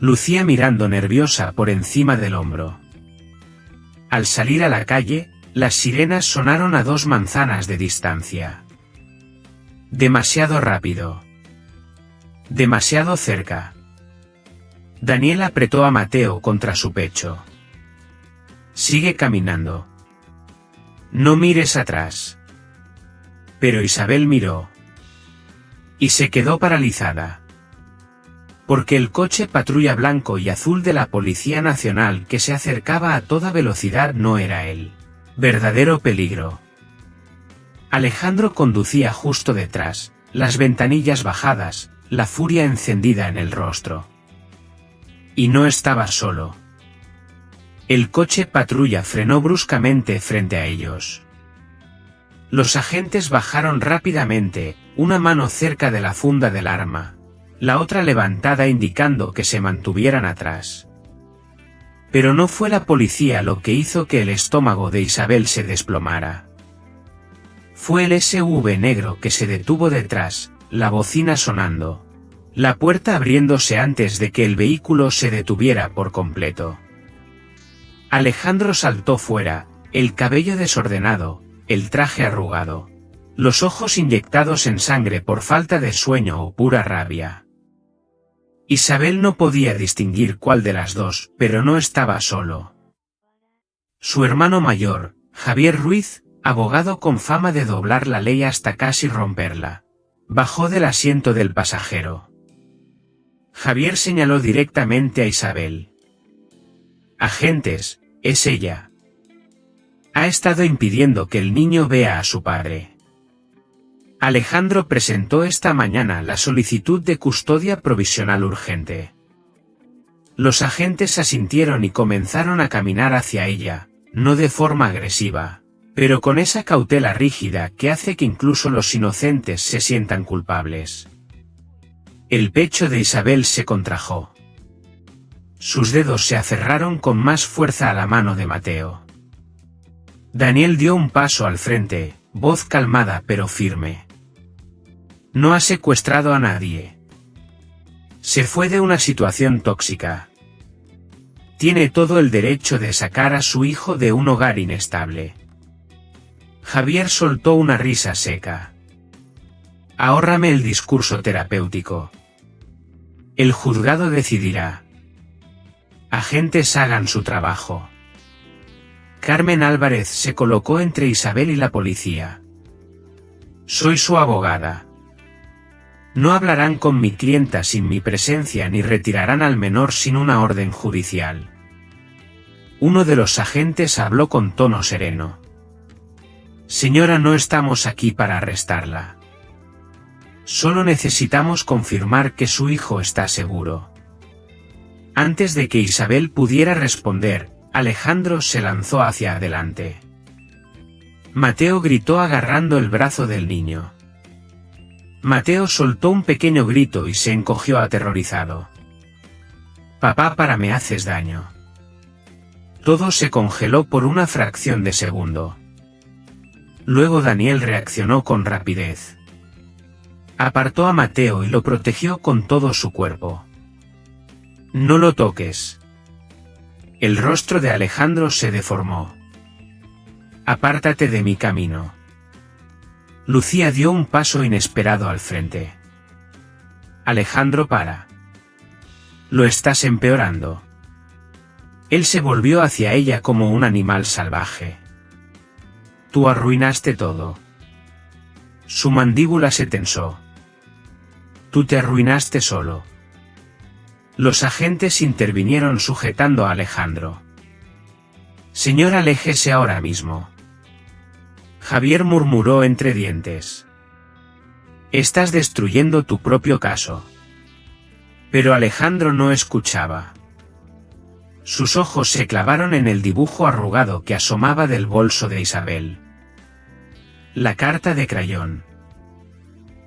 Speaker 1: Lucía mirando nerviosa por encima del hombro. Al salir a la calle, las sirenas sonaron a 2 manzanas de distancia. Demasiado rápido. Demasiado cerca. Daniel apretó a Mateo contra su pecho. Sigue caminando. No mires atrás. Pero Isabel miró. Y se quedó paralizada. Porque el coche patrulla blanco y azul de la Policía Nacional que se acercaba a toda velocidad no era él. Verdadero peligro. Alejandro conducía justo detrás, las ventanillas bajadas, la furia encendida en el rostro. Y no estaba solo. El coche patrulla frenó bruscamente frente a ellos. Los agentes bajaron rápidamente, una mano cerca de la funda del arma, la otra levantada indicando que se mantuvieran atrás. Pero no fue la policía lo que hizo que el estómago de Isabel se desplomara. Fue el SUV negro que se detuvo detrás, la bocina sonando. La puerta abriéndose antes de que el vehículo se detuviera por completo. Alejandro saltó fuera, el cabello desordenado, el traje arrugado, los ojos inyectados en sangre por falta de sueño o pura rabia. Isabel no podía distinguir cuál de las dos, pero no estaba solo. Su hermano mayor, Javier Ruiz, abogado con fama de doblar la ley hasta casi romperla, bajó del asiento del pasajero. Javier señaló directamente a Isabel. Agentes, es ella. Ha estado impidiendo que el niño vea a su padre. Alejandro presentó esta mañana la solicitud de custodia provisional urgente. Los agentes asintieron y comenzaron a caminar hacia ella, no de forma agresiva, pero con esa cautela rígida que hace que incluso los inocentes se sientan culpables. El pecho de Isabel se contrajo. Sus dedos se aferraron con más fuerza a la mano de Mateo. Daniel dio un paso al frente, voz calmada pero firme. No ha secuestrado a nadie. Se fue de una situación tóxica. Tiene todo el derecho de sacar a su hijo de un hogar inestable. Javier soltó una risa seca. Ahórrame el discurso terapéutico. El juzgado decidirá. Agentes, hagan su trabajo. Carmen Álvarez se colocó entre Isabel y la policía. Soy su abogada. No hablarán con mi clienta sin mi presencia ni retirarán al menor sin una orden judicial. Uno de los agentes habló con tono sereno. Señora, no estamos aquí para arrestarla. Solo necesitamos confirmar que su hijo está seguro. Antes de que Isabel pudiera responder, Alejandro se lanzó hacia adelante. Mateo gritó agarrando el brazo del niño. Mateo soltó un pequeño grito y se encogió aterrorizado. Papá, para, me haces daño. Todo se congeló por una fracción de segundo. Luego Daniel reaccionó con rapidez. Apartó a Mateo y lo protegió con todo su cuerpo. «No lo toques». El rostro de Alejandro se deformó. «Apártate de mi camino». Lucía dio un paso inesperado al frente. «Alejandro, para. Lo estás empeorando». Él se volvió hacia ella como un animal salvaje. «Tú arruinaste todo». Su mandíbula se tensó. «Tú te arruinaste solo». Los agentes intervinieron sujetando a Alejandro. «Señor, aléjese ahora mismo». Javier murmuró entre dientes. «Estás destruyendo tu propio caso». Pero Alejandro no escuchaba. Sus ojos se clavaron en el dibujo arrugado que asomaba del bolso de Isabel. La carta de crayón.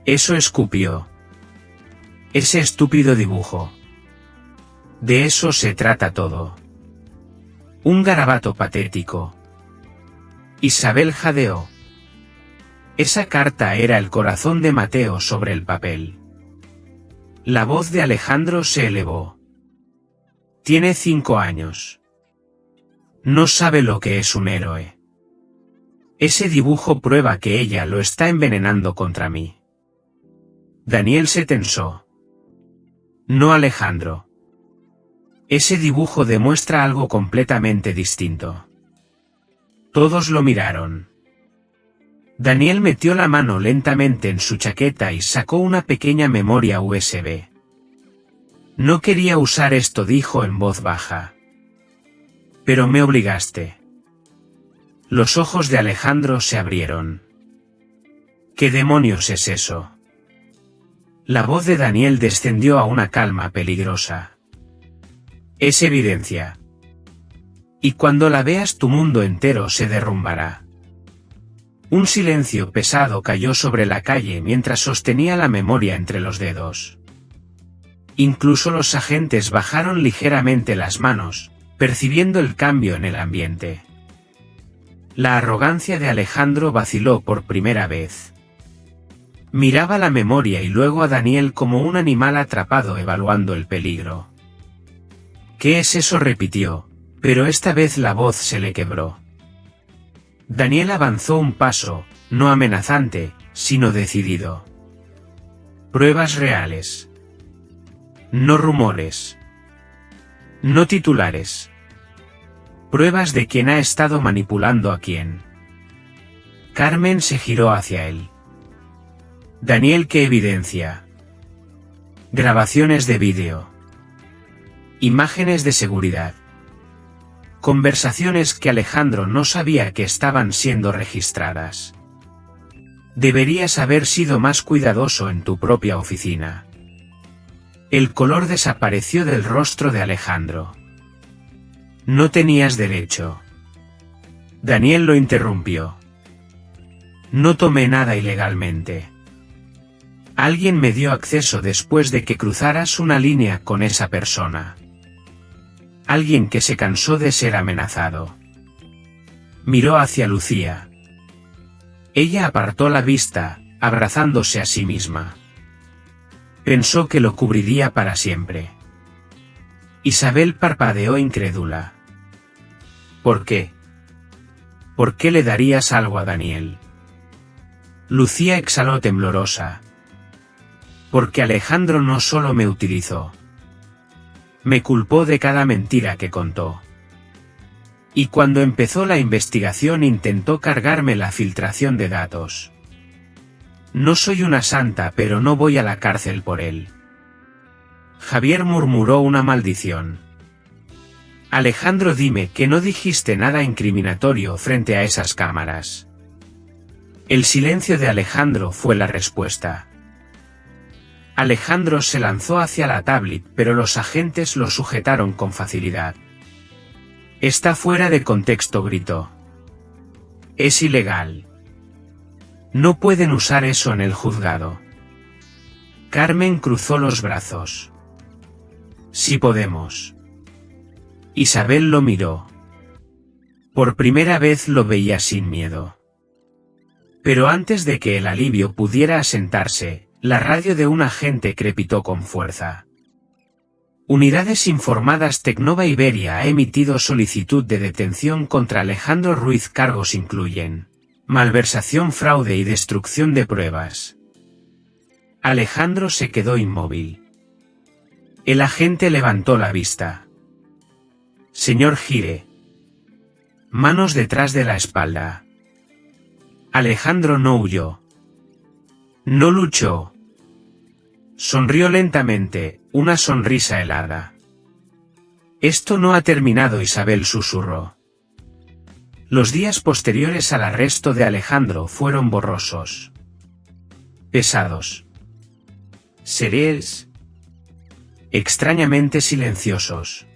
Speaker 1: Eso, escupió. Ese estúpido dibujo. De eso se trata todo. Un garabato patético. Isabel jadeó. Esa carta era el corazón de Mateo sobre el papel. La voz de Alejandro se elevó. Tiene 5 años. No sabe lo que es un héroe. Ese dibujo prueba que ella lo está envenenando contra mí. Daniel se tensó. No, Alejandro. Ese dibujo demuestra algo completamente distinto. Todos lo miraron. Daniel metió la mano lentamente en su chaqueta y sacó una pequeña memoria USB. No quería usar esto, dijo en voz baja. Pero me obligaste. Los ojos de Alejandro se abrieron. ¿Qué demonios es eso? La voz de Daniel descendió a una calma peligrosa. Es evidencia. Y cuando la veas tu mundo entero se derrumbará. Un silencio pesado cayó sobre la calle mientras sostenía la memoria entre los dedos. Incluso los agentes bajaron ligeramente las manos, percibiendo el cambio en el ambiente. La arrogancia de Alejandro vaciló por primera vez. Miraba la memoria y luego a Daniel como un animal atrapado evaluando el peligro. ¿Qué es eso?, repitió, pero esta vez la voz se le quebró. Daniel avanzó un paso, no amenazante, sino decidido. Pruebas reales. No rumores. No titulares. Pruebas de quién ha estado manipulando a quién. Carmen se giró hacia él. Daniel, ¿qué evidencia? Grabaciones de vídeo. Imágenes de seguridad. Conversaciones que Alejandro no sabía que estaban siendo registradas. Deberías haber sido más cuidadoso en tu propia oficina. El color desapareció del rostro de Alejandro. No tenías derecho. Daniel lo interrumpió. No tomé nada ilegalmente. Alguien me dio acceso después de que cruzaras una línea con esa persona. Alguien que se cansó de ser amenazado. Miró hacia Lucía. Ella apartó la vista, abrazándose a sí misma. Pensó que lo cubriría para siempre. Isabel parpadeó incrédula. ¿Por qué? ¿Por qué le darías algo a Daniel? Lucía exhaló temblorosa. Porque Alejandro no solo me utilizó. Me culpó de cada mentira que contó. Y cuando empezó la investigación intentó cargarme la filtración de datos. No soy una santa, pero no voy a la cárcel por él. Javier murmuró una maldición. Alejandro, dime que no dijiste nada incriminatorio frente a esas cámaras. El silencio de Alejandro fue la respuesta. Alejandro se lanzó hacia la tablet, pero los agentes lo sujetaron con facilidad. Está fuera de contexto, gritó. Es ilegal. No pueden usar eso en el juzgado. Carmen cruzó los brazos. Sí podemos. Isabel lo miró. Por primera vez lo veía sin miedo. Pero antes de que el alivio pudiera asentarse, la radio de un agente crepitó con fuerza. Unidades informadas. Tecnova Iberia ha emitido solicitud de detención contra Alejandro Ruiz. Cargos incluyen malversación, fraude y destrucción de pruebas. Alejandro se quedó inmóvil. El agente levantó la vista. Señor Gire. Manos detrás de la espalda. Alejandro no huyó. No luchó. Sonrió lentamente, una sonrisa helada. Esto no ha terminado, Isabel susurró. Los días posteriores al arresto de Alejandro fueron borrosos. Pesados. Serenos. Extrañamente silenciosos.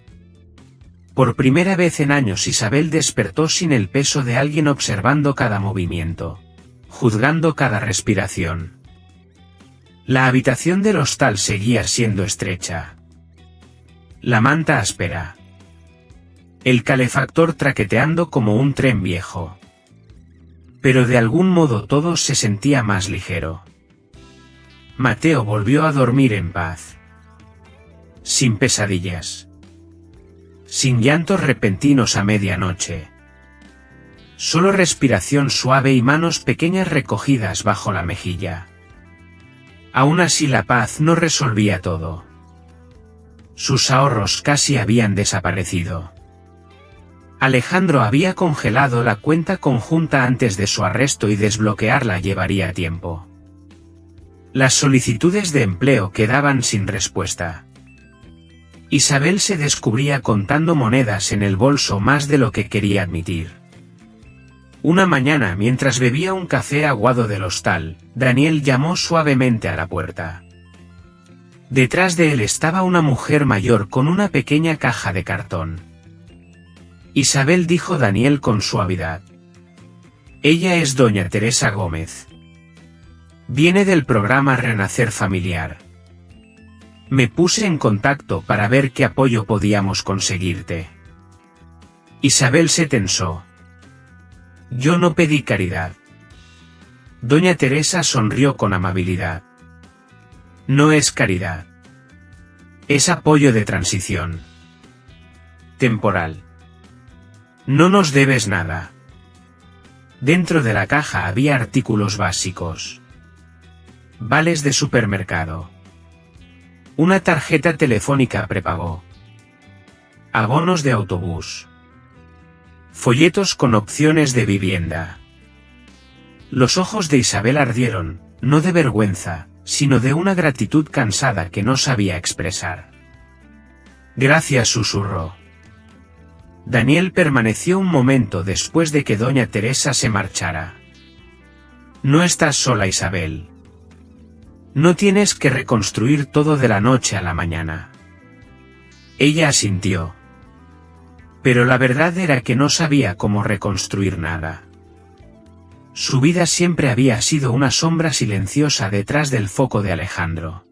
Speaker 1: Por primera vez en años Isabel despertó sin el peso de alguien observando cada movimiento, juzgando cada respiración. La habitación del hostal seguía siendo estrecha. La manta áspera. El calefactor traqueteando como un tren viejo. Pero de algún modo todo se sentía más ligero. Mateo volvió a dormir en paz. Sin pesadillas. Sin llantos repentinos a medianoche. Solo respiración suave y manos pequeñas recogidas bajo la mejilla. Aún así la paz no resolvía todo. Sus ahorros casi habían desaparecido. Alejandro había congelado la cuenta conjunta antes de su arresto y desbloquearla llevaría tiempo. Las solicitudes de empleo quedaban sin respuesta. Isabel se descubría contando monedas en el bolso más de lo que quería admitir. Una mañana, mientras bebía un café aguado del hostal, Daniel llamó suavemente a la puerta. Detrás de él estaba una mujer mayor con una pequeña caja de cartón. Isabel, dijo Daniel con suavidad. Ella es doña Teresa Gómez. Viene del programa Renacer Familiar. Me puse en contacto para ver qué apoyo podíamos conseguirte. Isabel se tensó. Yo no pedí caridad. Doña Teresa sonrió con amabilidad. No es caridad. Es apoyo de transición. Temporal. No nos debes nada. Dentro de la caja había artículos básicos. Vales de supermercado. Una tarjeta telefónica prepago. Abonos de autobús. Folletos con opciones de vivienda. Los ojos de Isabel ardieron, no de vergüenza, sino de una gratitud cansada que no sabía expresar. Gracias, susurró. Daniel permaneció un momento después de que doña Teresa se marchara. No estás sola, Isabel. No tienes que reconstruir todo de la noche a la mañana. Ella asintió. Pero la verdad era que no sabía cómo reconstruir nada. Su vida siempre había sido una sombra silenciosa detrás del foco de Alejandro.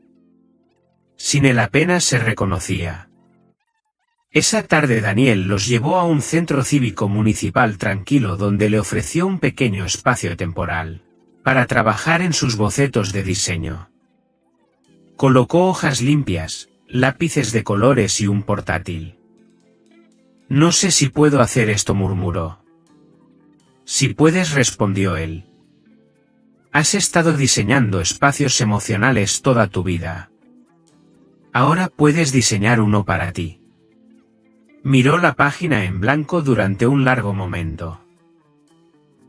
Speaker 1: Sin él apenas se reconocía. Esa tarde Daniel los llevó a un centro cívico municipal tranquilo donde le ofreció un pequeño espacio temporal para trabajar en sus bocetos de diseño. Colocó hojas limpias, lápices de colores y un portátil. No sé si puedo hacer esto, murmuró. Si puedes, respondió él. Has estado diseñando espacios emocionales toda tu vida. Ahora puedes diseñar uno para ti. Miró la página en blanco durante un largo momento.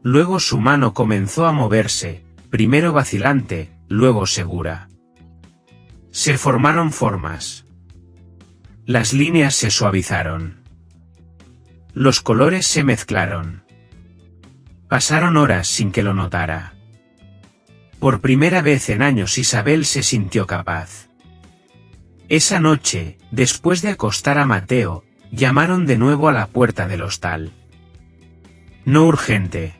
Speaker 1: Luego su mano comenzó a moverse, primero vacilante, luego segura. Se formaron formas. Las líneas se suavizaron. Los colores se mezclaron. Pasaron horas sin que lo notara. Por primera vez en años Isabel se sintió capaz. Esa noche, después de acostar a Mateo, llamaron de nuevo a la puerta del hostal. No urgente.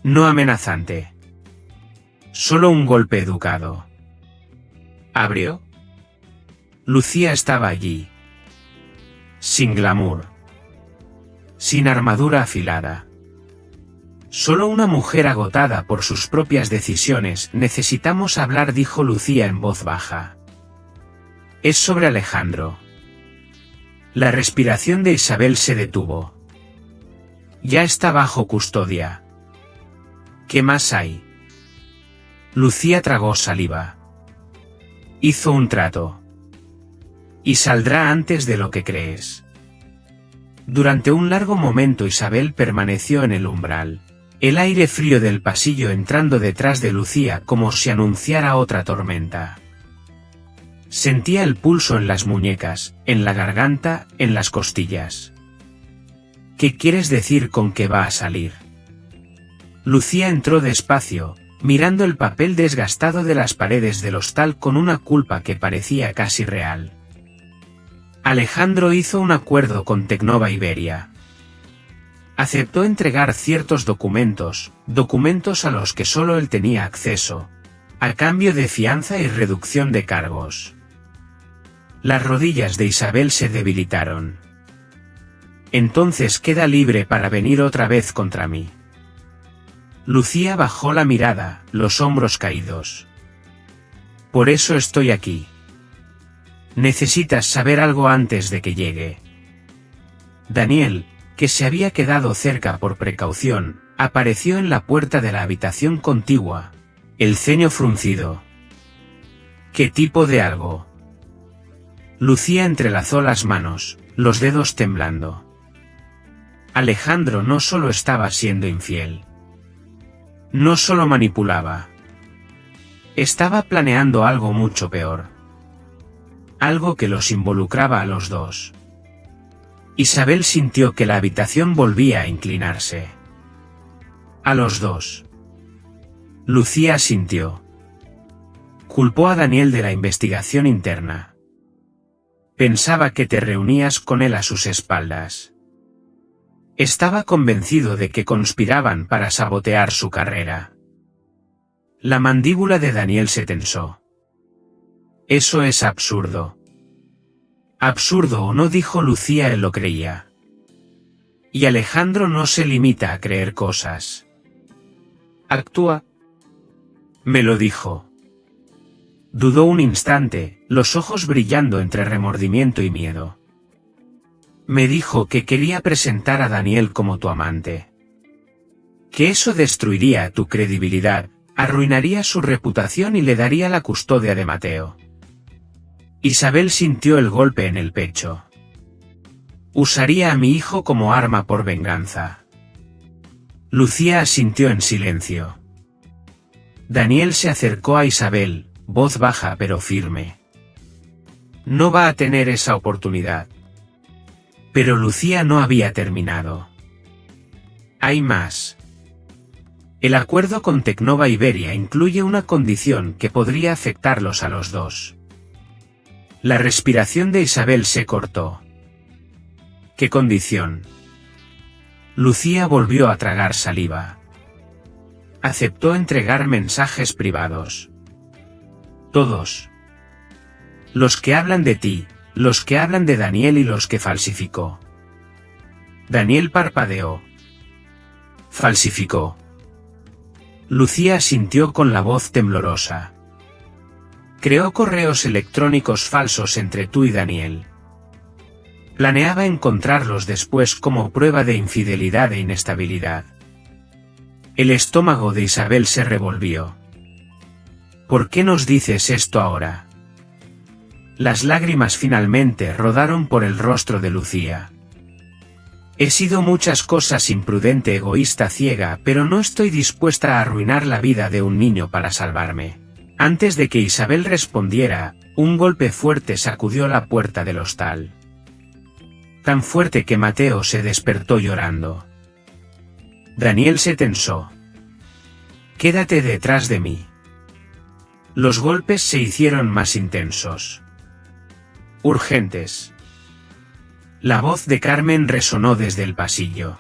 Speaker 1: No amenazante. Solo un golpe educado. Abrió. Lucía estaba allí. Sin glamour. Sin armadura afilada. Solo una mujer agotada por sus propias decisiones. Necesitamos hablar, dijo Lucía en voz baja. Es sobre Alejandro. La respiración de Isabel se detuvo. Ya está bajo custodia. ¿Qué más hay? Lucía tragó saliva. Hizo un trato. Y saldrá antes de lo que crees. Durante un largo momento Isabel permaneció en el umbral. El aire frío del pasillo entrando detrás de Lucía como si anunciara otra tormenta. Sentía el pulso en las muñecas, en la garganta, en las costillas. ¿Qué quieres decir con que va a salir? Lucía entró despacio, mirando el papel desgastado de las paredes del hostal con una culpa que parecía casi real. Alejandro hizo un acuerdo con Tecnova Iberia. Aceptó entregar ciertos documentos a los que solo él tenía acceso, a cambio de fianza y reducción de cargos. Las rodillas de Isabel se debilitaron. Entonces queda libre para venir otra vez contra mí. Lucía bajó la mirada, los hombros caídos. Por eso estoy aquí. Necesitas saber algo antes de que llegue. Daniel, que se había quedado cerca por precaución, apareció en la puerta de la habitación contigua, el ceño fruncido. ¿Qué tipo de algo? Lucía entrelazó las manos, los dedos temblando. Alejandro no solo estaba siendo infiel. No solo manipulaba. Estaba planeando algo mucho peor. Algo que los involucraba a los dos. Isabel sintió que la habitación volvía a inclinarse. A los dos. Lucía sintió. Culpó a Daniel de la investigación interna. Pensaba que te reunías con él a sus espaldas. Estaba convencido de que conspiraban para sabotear su carrera. La mandíbula de Daniel se tensó. Eso es absurdo. Absurdo o no, dijo Lucía, él lo creía. Y Alejandro no se limita a creer cosas. Actúa. Me lo dijo. Dudó un instante, los ojos brillando entre remordimiento y miedo. Me dijo que quería presentar a Daniel como tu amante. Que eso destruiría tu credibilidad, arruinaría su reputación y le daría la custodia de Mateo. Isabel sintió el golpe en el pecho. Usaría a mi hijo como arma por venganza. Lucía asintió en silencio. Daniel se acercó a Isabel, voz baja pero firme. No va a tener esa oportunidad. Pero Lucía no había terminado. Hay más. El acuerdo con Tecnova Iberia incluye una condición que podría afectarlos a los dos. La respiración de Isabel se cortó. ¿Qué condición? Lucía volvió a tragar saliva. Aceptó entregar mensajes privados. Todos. Los que hablan de ti, los que hablan de Daniel y los que falsificó. Daniel parpadeó. Falsificó. Lucía asintió con la voz temblorosa. Creó correos electrónicos falsos entre tú y Daniel. Planeaba encontrarlos después como prueba de infidelidad e inestabilidad. El estómago de Isabel se revolvió. ¿Por qué nos dices esto ahora? Las lágrimas finalmente rodaron por el rostro de Lucía. He sido muchas cosas: imprudente, egoísta, ciega, pero no estoy dispuesta a arruinar la vida de un niño para salvarme. Antes de que Isabel respondiera, un golpe fuerte sacudió la puerta del hostal. Tan fuerte que Mateo se despertó llorando. Daniel se tensó. Quédate detrás de mí. Los golpes se hicieron más intensos. Urgentes. La voz de Carmen resonó desde el pasillo.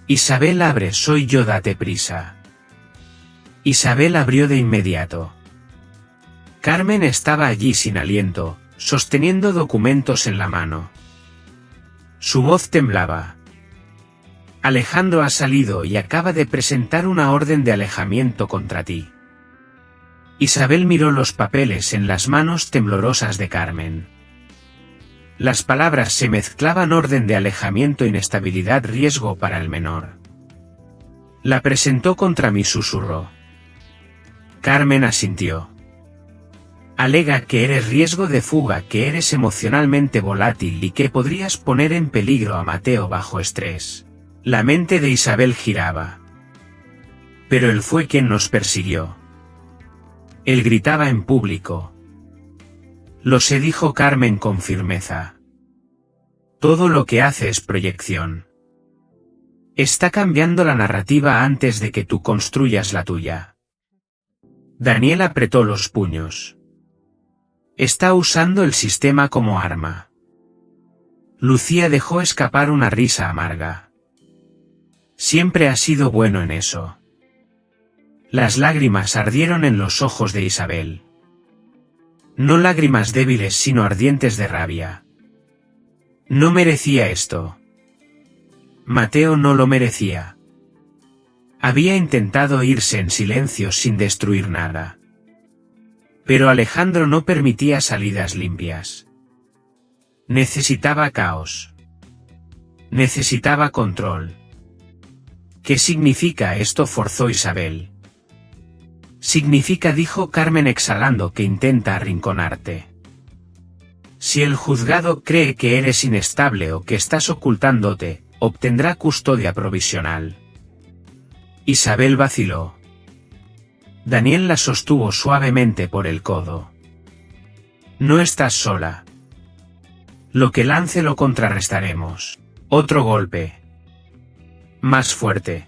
Speaker 1: Isabel, abre, soy yo, date prisa. Isabel abrió de inmediato. Carmen estaba allí sin aliento, sosteniendo documentos en la mano. Su voz temblaba. Alejandro ha salido y acaba de presentar una orden de alejamiento contra ti. Isabel miró los papeles en las manos temblorosas de Carmen. Las palabras se mezclaban: orden de alejamiento, inestabilidad, riesgo para el menor. La presentó contra mí, susurró. Carmen asintió. Alega que eres riesgo de fuga, que eres emocionalmente volátil y que podrías poner en peligro a Mateo bajo estrés. La mente de Isabel giraba. Pero él fue quien nos persiguió. Él gritaba en público. Lo sé, dijo Carmen con firmeza. Todo lo que hace es proyección. Está cambiando la narrativa antes de que tú construyas la tuya. Daniel apretó los puños. Está usando el sistema como arma. Lucía dejó escapar una risa amarga. Siempre ha sido bueno en eso. Las lágrimas ardieron en los ojos de Isabel. No lágrimas débiles, sino ardientes de rabia. No merecía esto. Mateo no lo merecía. Había intentado irse en silencio sin destruir nada. Pero Alejandro no permitía salidas limpias. Necesitaba caos. Necesitaba control. ¿Qué significa esto?, forzó Isabel. Significa, dijo Carmen exhalando, que intenta arrinconarte. Si el juzgado cree que eres inestable o que estás ocultándote, obtendrá custodia provisional. Isabel vaciló. Daniel la sostuvo suavemente por el codo. No estás sola. Lo que lance lo contrarrestaremos. Otro golpe. Más fuerte.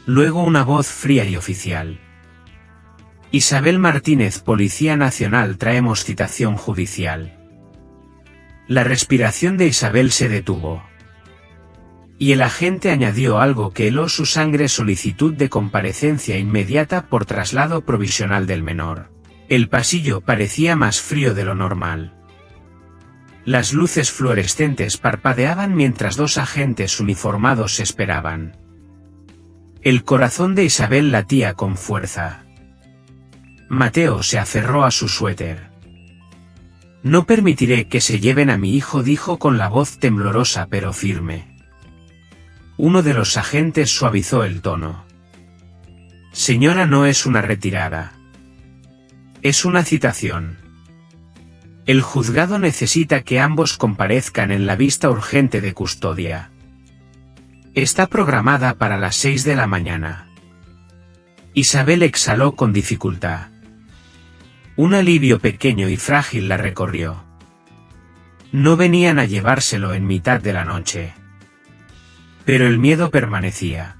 Speaker 1: Luego una voz fría y oficial. Isabel Martínez, Policía Nacional, traemos citación judicial. La respiración de Isabel se detuvo. Y el agente añadió algo que heló su sangre: solicitud de comparecencia inmediata por traslado provisional del menor. El pasillo parecía más frío de lo normal. Las luces fluorescentes parpadeaban mientras dos agentes uniformados esperaban. El corazón de Isabel latía con fuerza. Mateo se aferró a su suéter. No permitiré que se lleven a mi hijo, dijo con la voz temblorosa pero firme. Uno de los agentes suavizó el tono. Señora, no es una retirada. Es una citación. El juzgado necesita que ambos comparezcan en la vista urgente de custodia. Está programada para las 6 de la mañana. Isabel exhaló con dificultad. Un alivio pequeño y frágil la recorrió. No venían a llevárselo en mitad de la noche. Pero el miedo permanecía.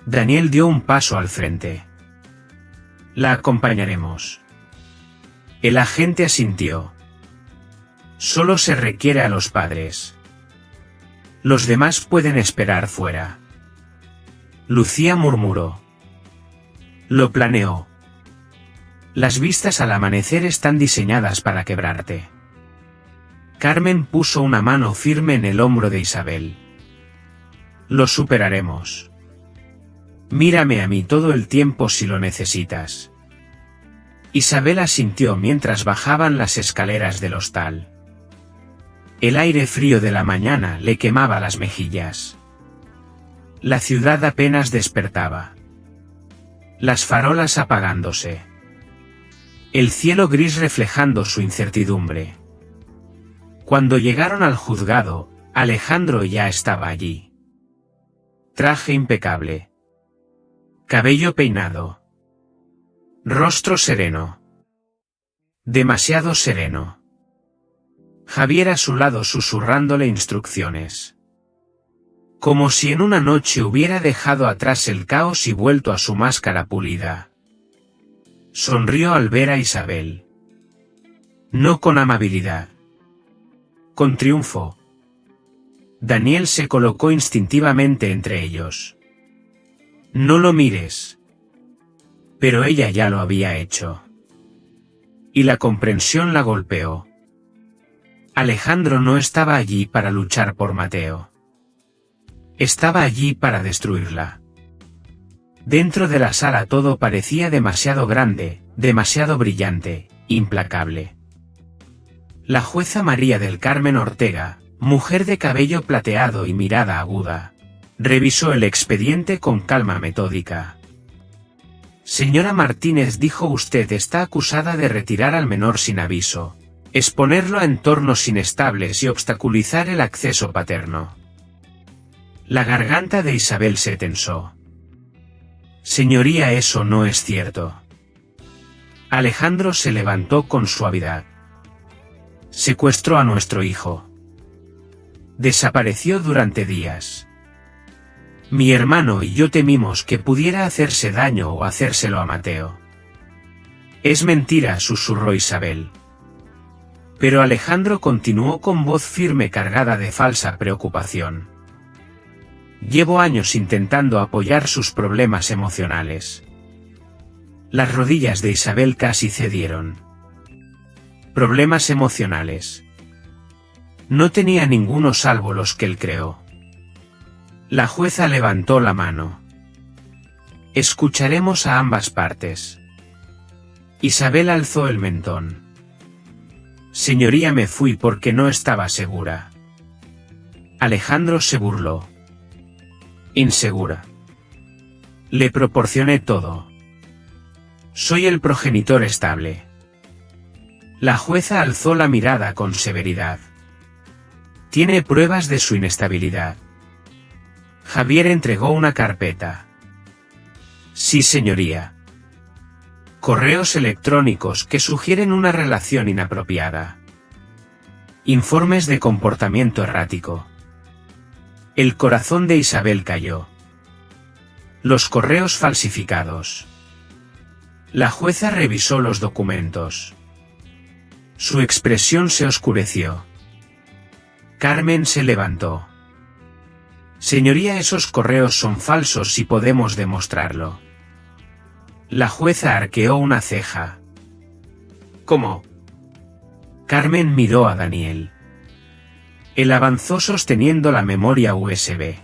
Speaker 1: Daniel dio un paso al frente. La acompañaremos. El agente asintió. Solo se requiere a los padres. Los demás pueden esperar fuera. Lucía murmuró. Lo planeó. Las vistas al amanecer están diseñadas para quebrarte. Carmen puso una mano firme en el hombro de Isabel. Lo superaremos. Mírame a mí todo el tiempo si lo necesitas. Isabel asintió mientras bajaban las escaleras del hostal. El aire frío de la mañana le quemaba las mejillas. La ciudad apenas despertaba. Las farolas apagándose. El cielo gris reflejando su incertidumbre. Cuando llegaron al juzgado, Alejandro ya estaba allí. Traje impecable. Cabello peinado. Rostro sereno. Demasiado sereno. Javier a su lado susurrándole instrucciones. Como si en una noche hubiera dejado atrás el caos y vuelto a su máscara pulida. Sonrió al ver a Isabel. No con amabilidad. Con triunfo. Daniel se colocó instintivamente entre ellos. No lo mires. Pero ella ya lo había hecho. Y la comprensión la golpeó. Alejandro no estaba allí para luchar por Mateo. Estaba allí para destruirla. Dentro de la sala todo parecía demasiado grande, demasiado brillante, implacable. La jueza María del Carmen Ortega, mujer de cabello plateado y mirada aguda, revisó el expediente con calma metódica. Señora Martínez, dijo, usted está acusada de retirar al menor sin aviso, exponerlo a entornos inestables y obstaculizar el acceso paterno. La garganta de Isabel se tensó. Señoría, eso no es cierto. Alejandro se levantó con suavidad. Secuestró a nuestro hijo. Desapareció durante días. Mi hermano y yo temimos que pudiera hacerse daño o hacérselo a Mateo. Es mentira, susurró Isabel. Pero Alejandro continuó con voz firme cargada de falsa preocupación. Llevo años intentando apoyar sus problemas emocionales. Las rodillas de Isabel casi cedieron. Problemas emocionales. No tenía ninguno salvo los que él creó. La jueza levantó la mano. Escucharemos a ambas partes. Isabel alzó el mentón. Señoría, me fui porque no estaba segura. Alejandro se burló. Insegura. Le proporcioné todo. Soy el progenitor estable. La jueza alzó la mirada con severidad. Tiene pruebas de su inestabilidad. Javier entregó una carpeta. Sí, señoría. Correos electrónicos que sugieren una relación inapropiada. Informes de comportamiento errático. El corazón de Isabel cayó. Los correos falsificados. La jueza revisó los documentos. Su expresión se oscureció. Carmen se levantó. Señoría, esos correos son falsos y podemos demostrarlo. La jueza arqueó una ceja. ¿Cómo? Carmen miró a Daniel. Él avanzó sosteniendo la memoria USB.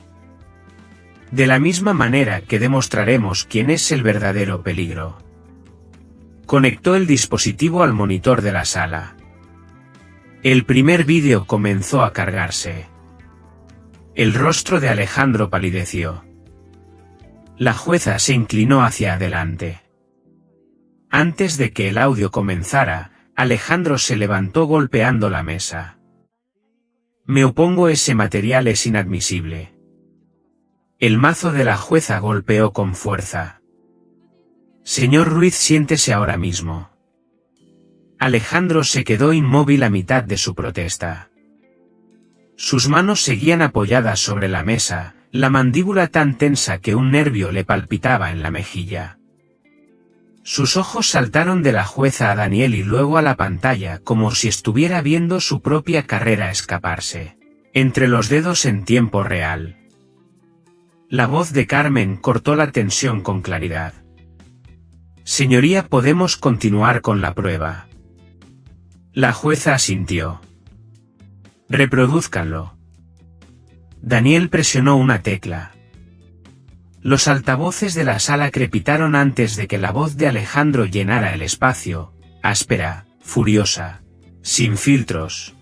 Speaker 1: De la misma manera que demostraremos quién es el verdadero peligro. Conectó el dispositivo al monitor de la sala. El primer vídeo comenzó a cargarse. El rostro de Alejandro palideció. La jueza se inclinó hacia adelante. Antes de que el audio comenzara, Alejandro se levantó golpeando la mesa. Me opongo, ese material es inadmisible. El mazo de la jueza golpeó con fuerza. Señor Ruiz, siéntese ahora mismo. Alejandro se quedó inmóvil a mitad de su protesta. Sus manos seguían apoyadas sobre la mesa, la mandíbula tan tensa que un nervio le palpitaba en la mejilla. Sus ojos saltaron de la jueza a Daniel y luego a la pantalla como si estuviera viendo su propia carrera escaparse entre los dedos en tiempo real. La voz de Carmen cortó la tensión con claridad. Señoría, podemos continuar con la prueba. La jueza asintió. Reprodúzcanlo. Daniel presionó una tecla. Los altavoces de la sala crepitaron antes de que la voz de Alejandro llenara el espacio, áspera, furiosa, sin filtros.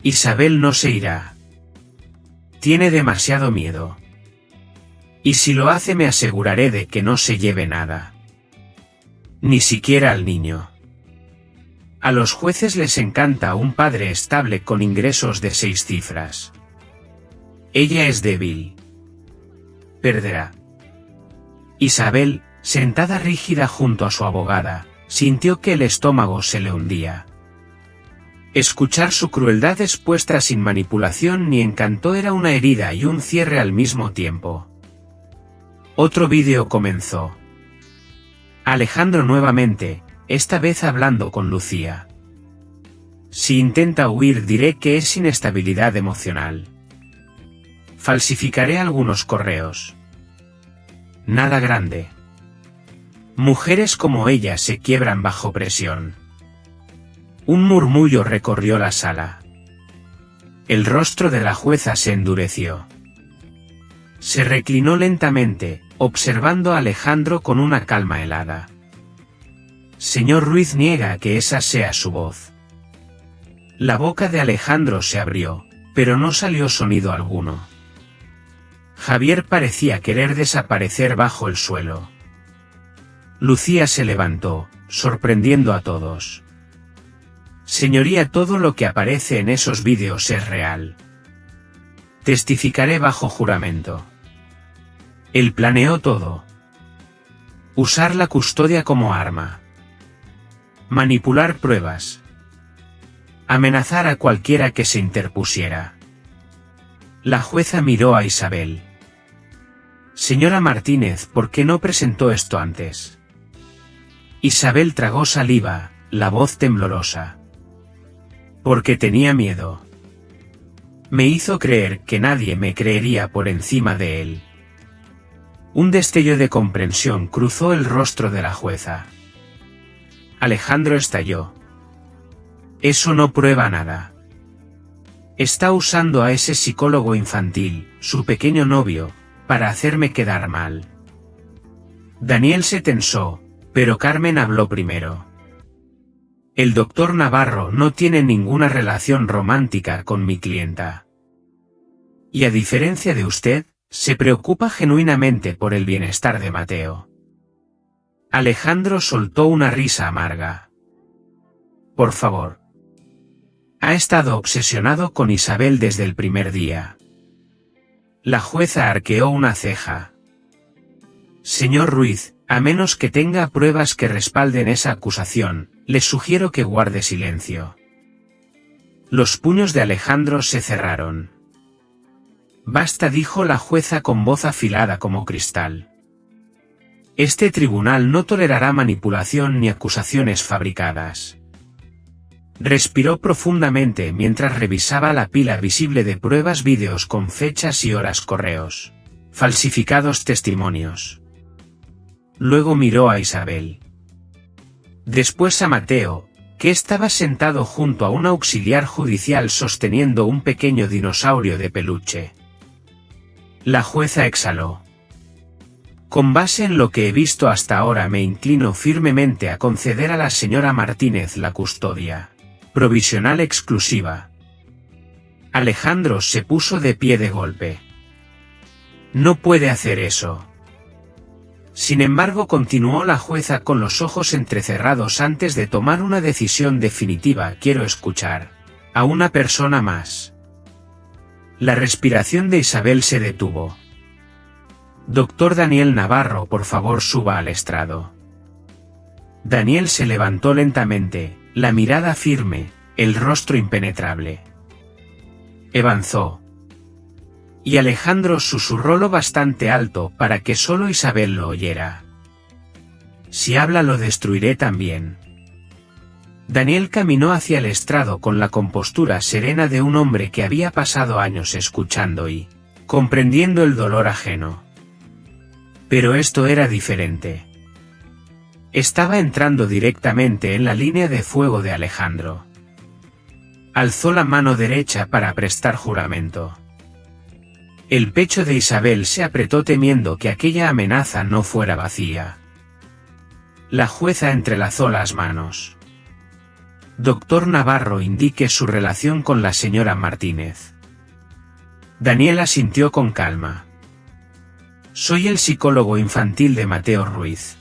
Speaker 1: Isabel no se irá. Tiene demasiado miedo. Y si lo hace, me aseguraré de que no se lleve nada. Ni siquiera al niño. A los jueces les encanta un padre estable con ingresos de 6 cifras. Ella es débil. Perderá. Isabel, sentada rígida junto a su abogada, sintió que el estómago se le hundía. Escuchar su crueldad expuesta sin manipulación ni encanto era una herida y un cierre al mismo tiempo. Otro vídeo comenzó. Alejandro nuevamente, esta vez hablando con Lucía. Si intenta huir, diré que es inestabilidad emocional. Falsificaré algunos correos. Nada grande. Mujeres como ella se quiebran bajo presión. Un murmullo recorrió la sala. El rostro de la jueza se endureció. Se reclinó lentamente, observando a Alejandro con una calma helada. Señor Ruiz niega que esa sea su voz. La boca de Alejandro se abrió, pero no salió sonido alguno. Javier parecía querer desaparecer bajo el suelo. Lucía se levantó, sorprendiendo a todos. Señoría, todo lo que aparece en esos vídeos es real. Testificaré bajo juramento. Él planeó todo. Usar la custodia como arma. Manipular pruebas. Amenazar a cualquiera que se interpusiera. La jueza miró a Isabel. Señora Martínez, ¿por qué no presentó esto antes? Isabel tragó saliva, la voz temblorosa. Porque tenía miedo. Me hizo creer que nadie me creería por encima de él. Un destello de comprensión cruzó el rostro de la jueza. Alejandro estalló. Eso no prueba nada. Está usando a ese psicólogo infantil, su pequeño novio, para hacerme quedar mal. Daniel se tensó, pero Carmen habló primero. El doctor Navarro no tiene ninguna relación romántica con mi clienta. Y a diferencia de usted, se preocupa genuinamente por el bienestar de Mateo. Alejandro soltó una risa amarga. Por favor. Ha estado obsesionado con Isabel desde el primer día. La jueza arqueó una ceja. Señor Ruiz, a menos que tenga pruebas que respalden esa acusación, le sugiero que guarde silencio. Los puños de Alejandro se cerraron. Basta, dijo la jueza con voz afilada como cristal. Este tribunal no tolerará manipulación ni acusaciones fabricadas. Respiró profundamente mientras revisaba la pila visible de pruebas, vídeos con fechas y horas, correos, falsificados, testimonios. Luego miró a Isabel. Después a Mateo, que estaba sentado junto a un auxiliar judicial sosteniendo un pequeño dinosaurio de peluche. La jueza exhaló. Con base en lo que he visto hasta ahora, me inclino firmemente a conceder a la señora Martínez la custodia provisional exclusiva. Alejandro se puso de pie de golpe. No puede hacer eso. Sin embargo, continuó la jueza con los ojos entrecerrados, antes de tomar una decisión definitiva, quiero escuchar a una persona más. La respiración de Isabel se detuvo. Doctor Daniel Navarro, por favor, suba al estrado. Daniel se levantó lentamente, la mirada firme, el rostro impenetrable. Avanzó. Y Alejandro susurró lo bastante alto para que solo Isabel lo oyera. Si habla, lo destruiré también. Daniel caminó hacia el estrado con la compostura serena de un hombre que había pasado años escuchando y comprendiendo el dolor ajeno. Pero esto era diferente. Estaba entrando directamente en la línea de fuego de Alejandro. Alzó la mano derecha para prestar juramento. El pecho de Isabel se apretó temiendo que aquella amenaza no fuera vacía. La jueza entrelazó las manos. Doctor Navarro, indique su relación con la señora Martínez. Daniel asintió con calma. Soy el psicólogo infantil de Mateo Ruiz.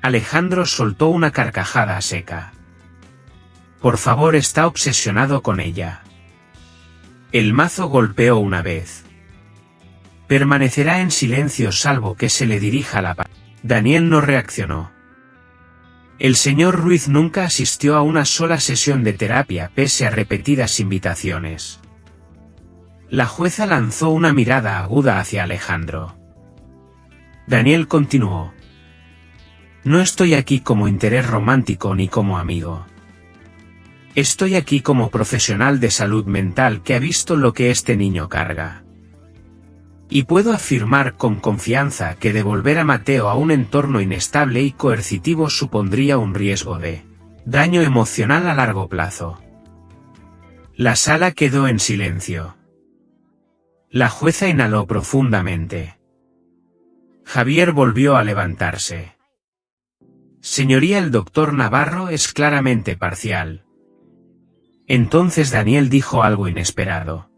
Speaker 1: Alejandro soltó una carcajada seca. Por favor, está obsesionado con ella. El mazo golpeó una vez. Permanecerá en silencio salvo que se le dirija la palabra. Daniel no reaccionó. El señor Ruiz nunca asistió a una sola sesión de terapia pese a repetidas invitaciones. La jueza lanzó una mirada aguda hacia Alejandro. Daniel continuó. No estoy aquí como interés romántico ni como amigo. Estoy aquí como profesional de salud mental que ha visto lo que este niño carga. Y puedo afirmar con confianza que devolver a Mateo a un entorno inestable y coercitivo supondría un riesgo de daño emocional a largo plazo. La sala quedó en silencio. La jueza inhaló profundamente. Javier volvió a levantarse. Señoría, el doctor Navarro es claramente parcial. Entonces Daniel dijo algo inesperado.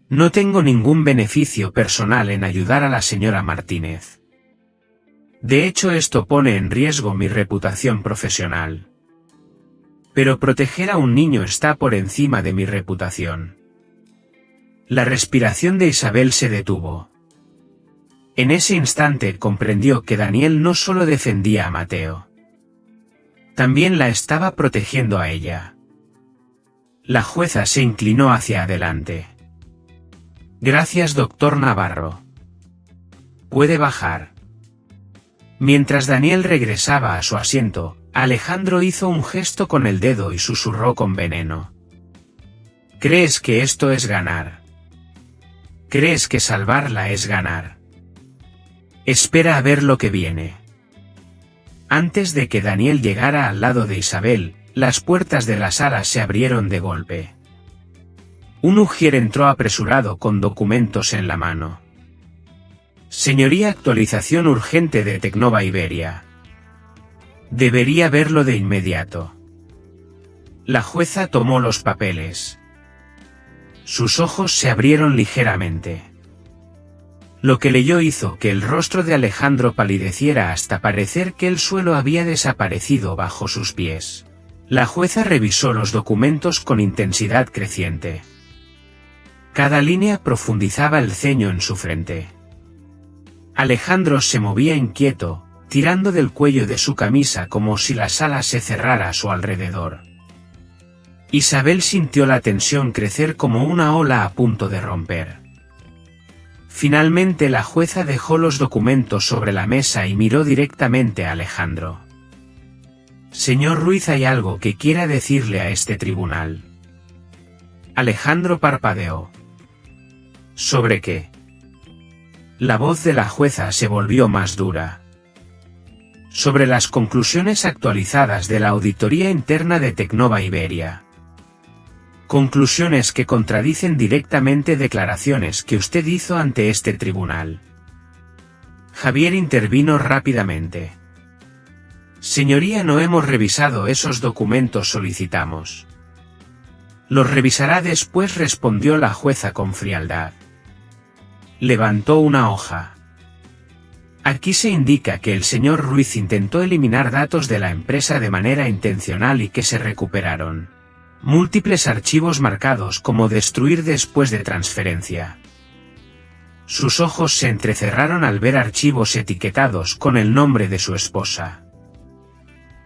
Speaker 1: No tengo ningún beneficio personal en ayudar a la señora Martínez. De hecho, esto pone en riesgo mi reputación profesional. Pero proteger a un niño está por encima de mi reputación. La respiración de Isabel se detuvo. En ese instante comprendió que Daniel no solo defendía a Mateo. También la estaba protegiendo a ella. La jueza se inclinó hacia adelante. Gracias, doctor Navarro. Puede bajar. Mientras Daniel regresaba a su asiento, Alejandro hizo un gesto con el dedo y susurró con veneno. ¿Crees que esto es ganar? ¿Crees que salvarla es ganar? Espera a ver lo que viene. Antes de que Daniel llegara al lado de Isabel, las puertas de la sala se abrieron de golpe. Un ujier entró apresurado con documentos en la mano. Señoría, actualización urgente de Tecnova Iberia. Debería verlo de inmediato. La jueza tomó los papeles. Sus ojos se abrieron ligeramente. Lo que leyó hizo que el rostro de Alejandro palideciera hasta parecer que el suelo había desaparecido bajo sus pies. La jueza revisó los documentos con intensidad creciente. Cada línea profundizaba el ceño en su frente. Alejandro se movía inquieto, tirando del cuello de su camisa como si la sala se cerrara a su alrededor. Isabel sintió la tensión crecer como una ola a punto de romper. Finalmente la jueza dejó los documentos sobre la mesa y miró directamente a Alejandro. Señor Ruiz, ¿hay algo que quiera decirle a este tribunal? Alejandro parpadeó. ¿Sobre qué? La voz de la jueza se volvió más dura. Sobre las conclusiones actualizadas de la auditoría interna de Tecnova Iberia. Conclusiones que contradicen directamente declaraciones que usted hizo ante este tribunal. Javier intervino rápidamente. Señoría, no hemos revisado esos documentos, solicitamos. Los revisará después, respondió la jueza con frialdad. Levantó una hoja. Aquí se indica que el señor Ruiz intentó eliminar datos de la empresa de manera intencional y que se recuperaron múltiples archivos marcados como destruir después de transferencia. Sus ojos se entrecerraron al ver archivos etiquetados con el nombre de su esposa.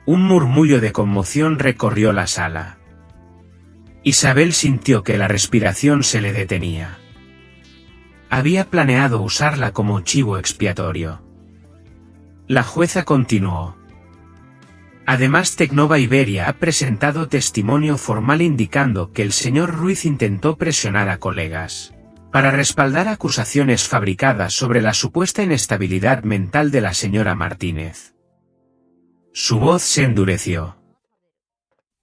Speaker 1: Un murmullo de conmoción recorrió la sala. Isabel sintió que la respiración se le detenía. Había planeado usarla como chivo expiatorio. La jueza continuó. Además, Tecnova Iberia ha presentado testimonio formal indicando que el señor Ruiz intentó presionar a colegas para respaldar acusaciones fabricadas sobre la supuesta inestabilidad mental de la señora Martínez. Su voz se endureció.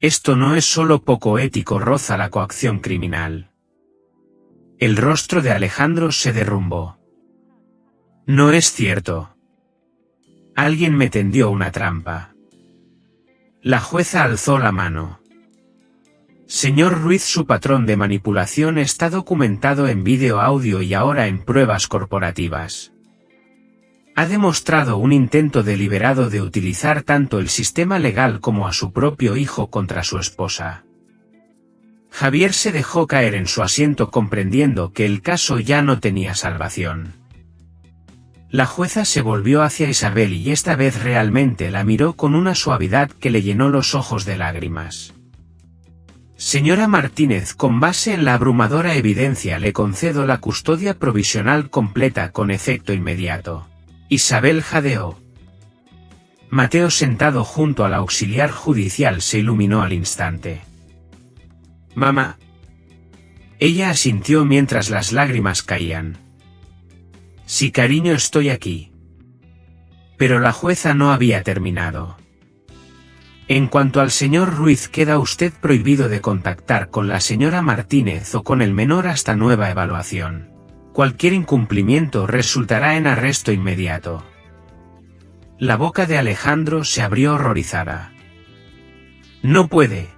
Speaker 1: Esto no es solo poco ético, roza la coacción criminal. El rostro de Alejandro se derrumbó. No es cierto. Alguien me tendió una trampa. La jueza alzó la mano. Señor Ruiz, su patrón de manipulación está documentado en vídeo, audio y ahora en pruebas corporativas. Ha demostrado un intento deliberado de utilizar tanto el sistema legal como a su propio hijo contra su esposa. Javier se dejó caer en su asiento comprendiendo que el caso ya no tenía salvación. La jueza se volvió hacia Isabel y esta vez realmente la miró con una suavidad que le llenó los ojos de lágrimas. Señora Martínez, con base en la abrumadora evidencia le concedo la custodia provisional completa con efecto inmediato. Isabel jadeó. Mateo, sentado junto al auxiliar judicial, se iluminó al instante. Mamá. Ella asintió mientras las lágrimas caían. Sí, cariño, estoy aquí. Pero la jueza no había terminado. En cuanto al señor Ruiz, queda usted prohibido de contactar con la señora Martínez o con el menor hasta nueva evaluación. Cualquier incumplimiento resultará en arresto inmediato. La boca de Alejandro se abrió horrorizada. No puede.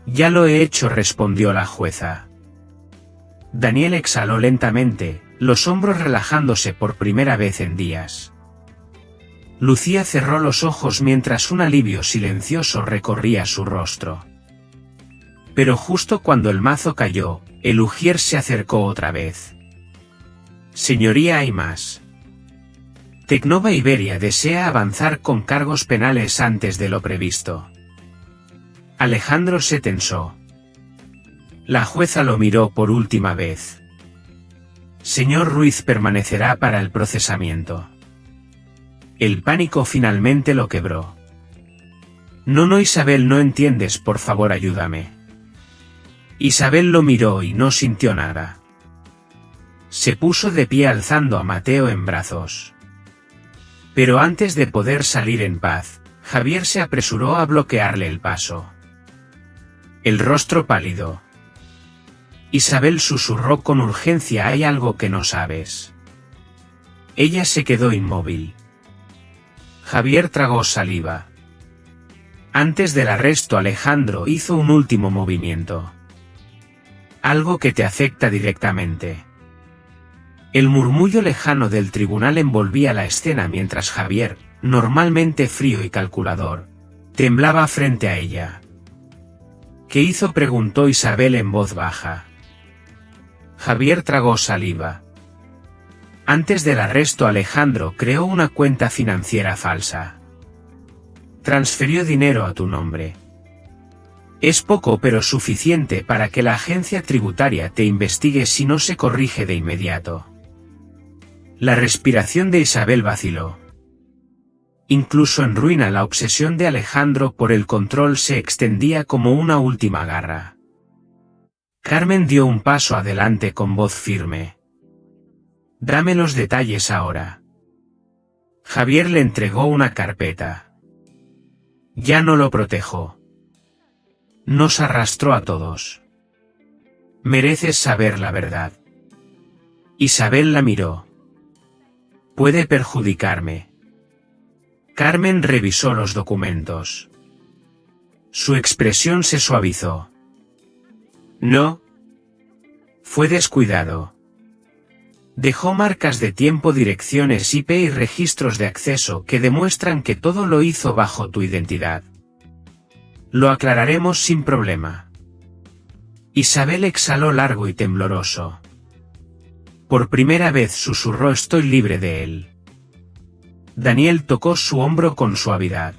Speaker 1: Ya lo he hecho, respondió la jueza. Daniel exhaló lentamente, los hombros relajándose por primera vez en días. Lucía cerró los ojos mientras un alivio silencioso recorría su rostro. Pero justo cuando el mazo cayó, el ujier se acercó otra vez. Señoría, hay más. Tecnova Iberia desea avanzar con cargos penales antes de lo previsto. Alejandro se tensó. La jueza lo miró por última vez. Señor Ruiz permanecerá para el procesamiento. El pánico finalmente lo quebró. No, Isabel, no entiendes, por favor ayúdame. Isabel lo miró y no sintió nada. Se puso de pie alzando a Mateo en brazos. Pero antes de poder salir en paz, Javier se apresuró a bloquearle el paso. El rostro pálido. Isabel susurró con urgencia: hay algo que no sabes. Ella se quedó inmóvil. Javier tragó saliva. Antes del arresto, Alejandro hizo un último movimiento. Algo que te afecta directamente. El murmullo lejano del tribunal envolvía la escena mientras Javier, normalmente frío y calculador, temblaba frente a ella. ¿Qué hizo?, preguntó Isabel en voz baja. Javier tragó saliva. Antes del arresto, Alejandro creó una cuenta financiera falsa. Transfirió dinero a tu nombre. Es poco pero suficiente para que la agencia tributaria te investigue si no se corrige de inmediato. La respiración de Isabel vaciló. Incluso en ruina, la obsesión de Alejandro por el control se extendía como una última garra. Carmen dio un paso adelante con voz firme. Dame los detalles ahora. Javier le entregó una carpeta. Ya no lo protejo. Nos arrastró a todos. Mereces saber la verdad. Isabel la miró. Puede perjudicarme. Carmen revisó los documentos. Su expresión se suavizó. No. Fue descuidado. Dejó marcas de tiempo, direcciones IP y registros de acceso que demuestran que todo lo hizo bajo tu identidad. Lo aclararemos sin problema. Isabel exhaló largo y tembloroso. Por primera vez susurró: estoy libre de él. Daniel tocó su hombro con suavidad.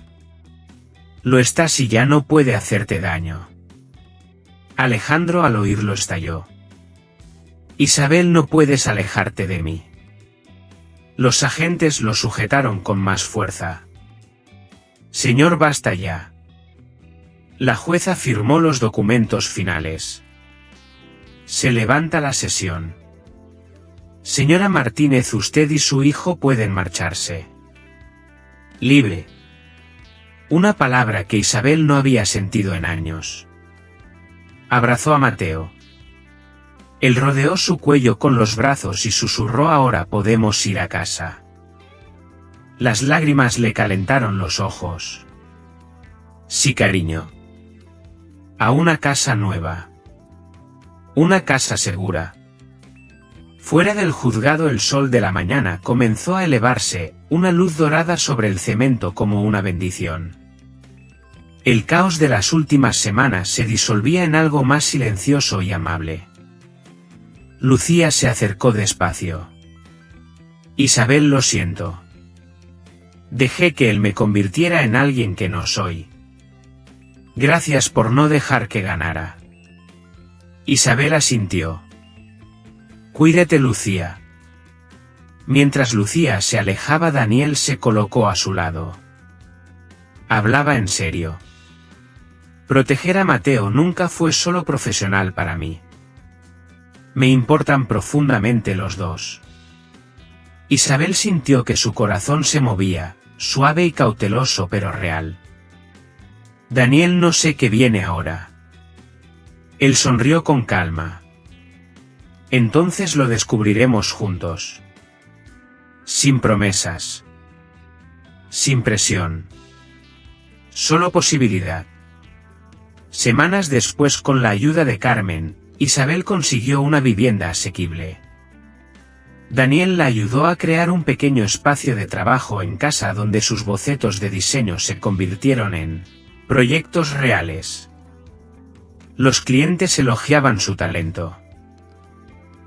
Speaker 1: Lo estás y ya no puede hacerte daño. Alejandro al oírlo estalló. Isabel, no puedes alejarte de mí. Los agentes lo sujetaron con más fuerza. Señor, basta ya. La jueza firmó los documentos finales. Se levanta la sesión. Señora Martínez, usted y su hijo pueden marcharse. Libre. Una palabra que Isabel no había sentido en años. Abrazó a Mateo. Él rodeó su cuello con los brazos y susurró: ahora podemos ir a casa. Las lágrimas le calentaron los ojos. Sí, cariño. A una casa nueva. Una casa segura. Fuera del juzgado, el sol de la mañana comenzó a elevarse, una luz dorada sobre el cemento como una bendición. El caos de las últimas semanas se disolvía en algo más silencioso y amable. Lucía se acercó despacio. Isabel, lo siento. Dejé que él me convirtiera en alguien que no soy. Gracias por no dejar que ganara. Isabel asintió. Cuídate, Lucía. Mientras Lucía se alejaba, Daniel se colocó a su lado. Hablaba en serio. Proteger a Mateo nunca fue solo profesional para mí. Me importan profundamente los dos. Isabel sintió que su corazón se movía, suave y cauteloso pero real. Daniel, no sé qué viene ahora. Él sonrió con calma. Entonces lo descubriremos juntos. Sin promesas. Sin presión. Solo posibilidad. Semanas después, con la ayuda de Carmen, Isabel consiguió una vivienda asequible. Daniel la ayudó a crear un pequeño espacio de trabajo en casa donde sus bocetos de diseño se convirtieron en proyectos reales. Los clientes elogiaban su talento.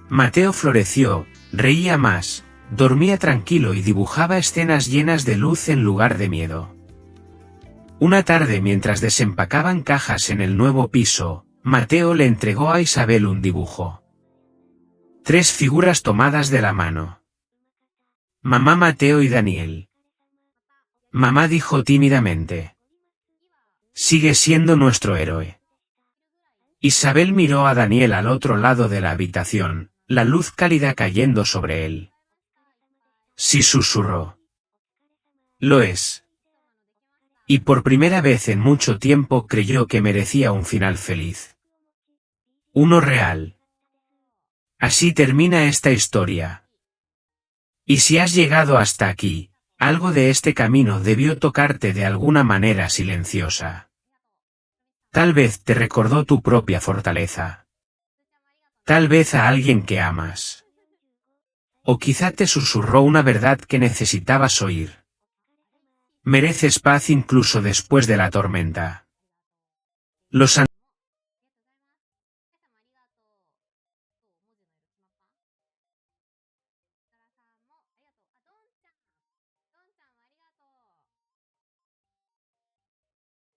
Speaker 1: Mateo floreció, reía más, dormía tranquilo y dibujaba escenas llenas de luz en lugar de miedo. Una tarde, mientras desempacaban cajas en el nuevo piso, Mateo le entregó a Isabel un dibujo. 3 figuras tomadas de la mano. Mamá, Mateo y Daniel. Mamá dijo tímidamente. Sigue siendo nuestro héroe. Isabel miró a Daniel al otro lado de la habitación, la luz cálida cayendo sobre él. Sí, susurró. Lo es. Y por primera vez en mucho tiempo creyó que merecía un final feliz. Uno real. Así termina esta historia. Y si has llegado hasta aquí, algo de este camino debió tocarte de alguna manera silenciosa. Tal vez te recordó tu propia fortaleza. Tal vez a alguien que amas. O quizá te susurró una verdad que necesitabas oír. Mereces paz incluso después de la tormenta. Los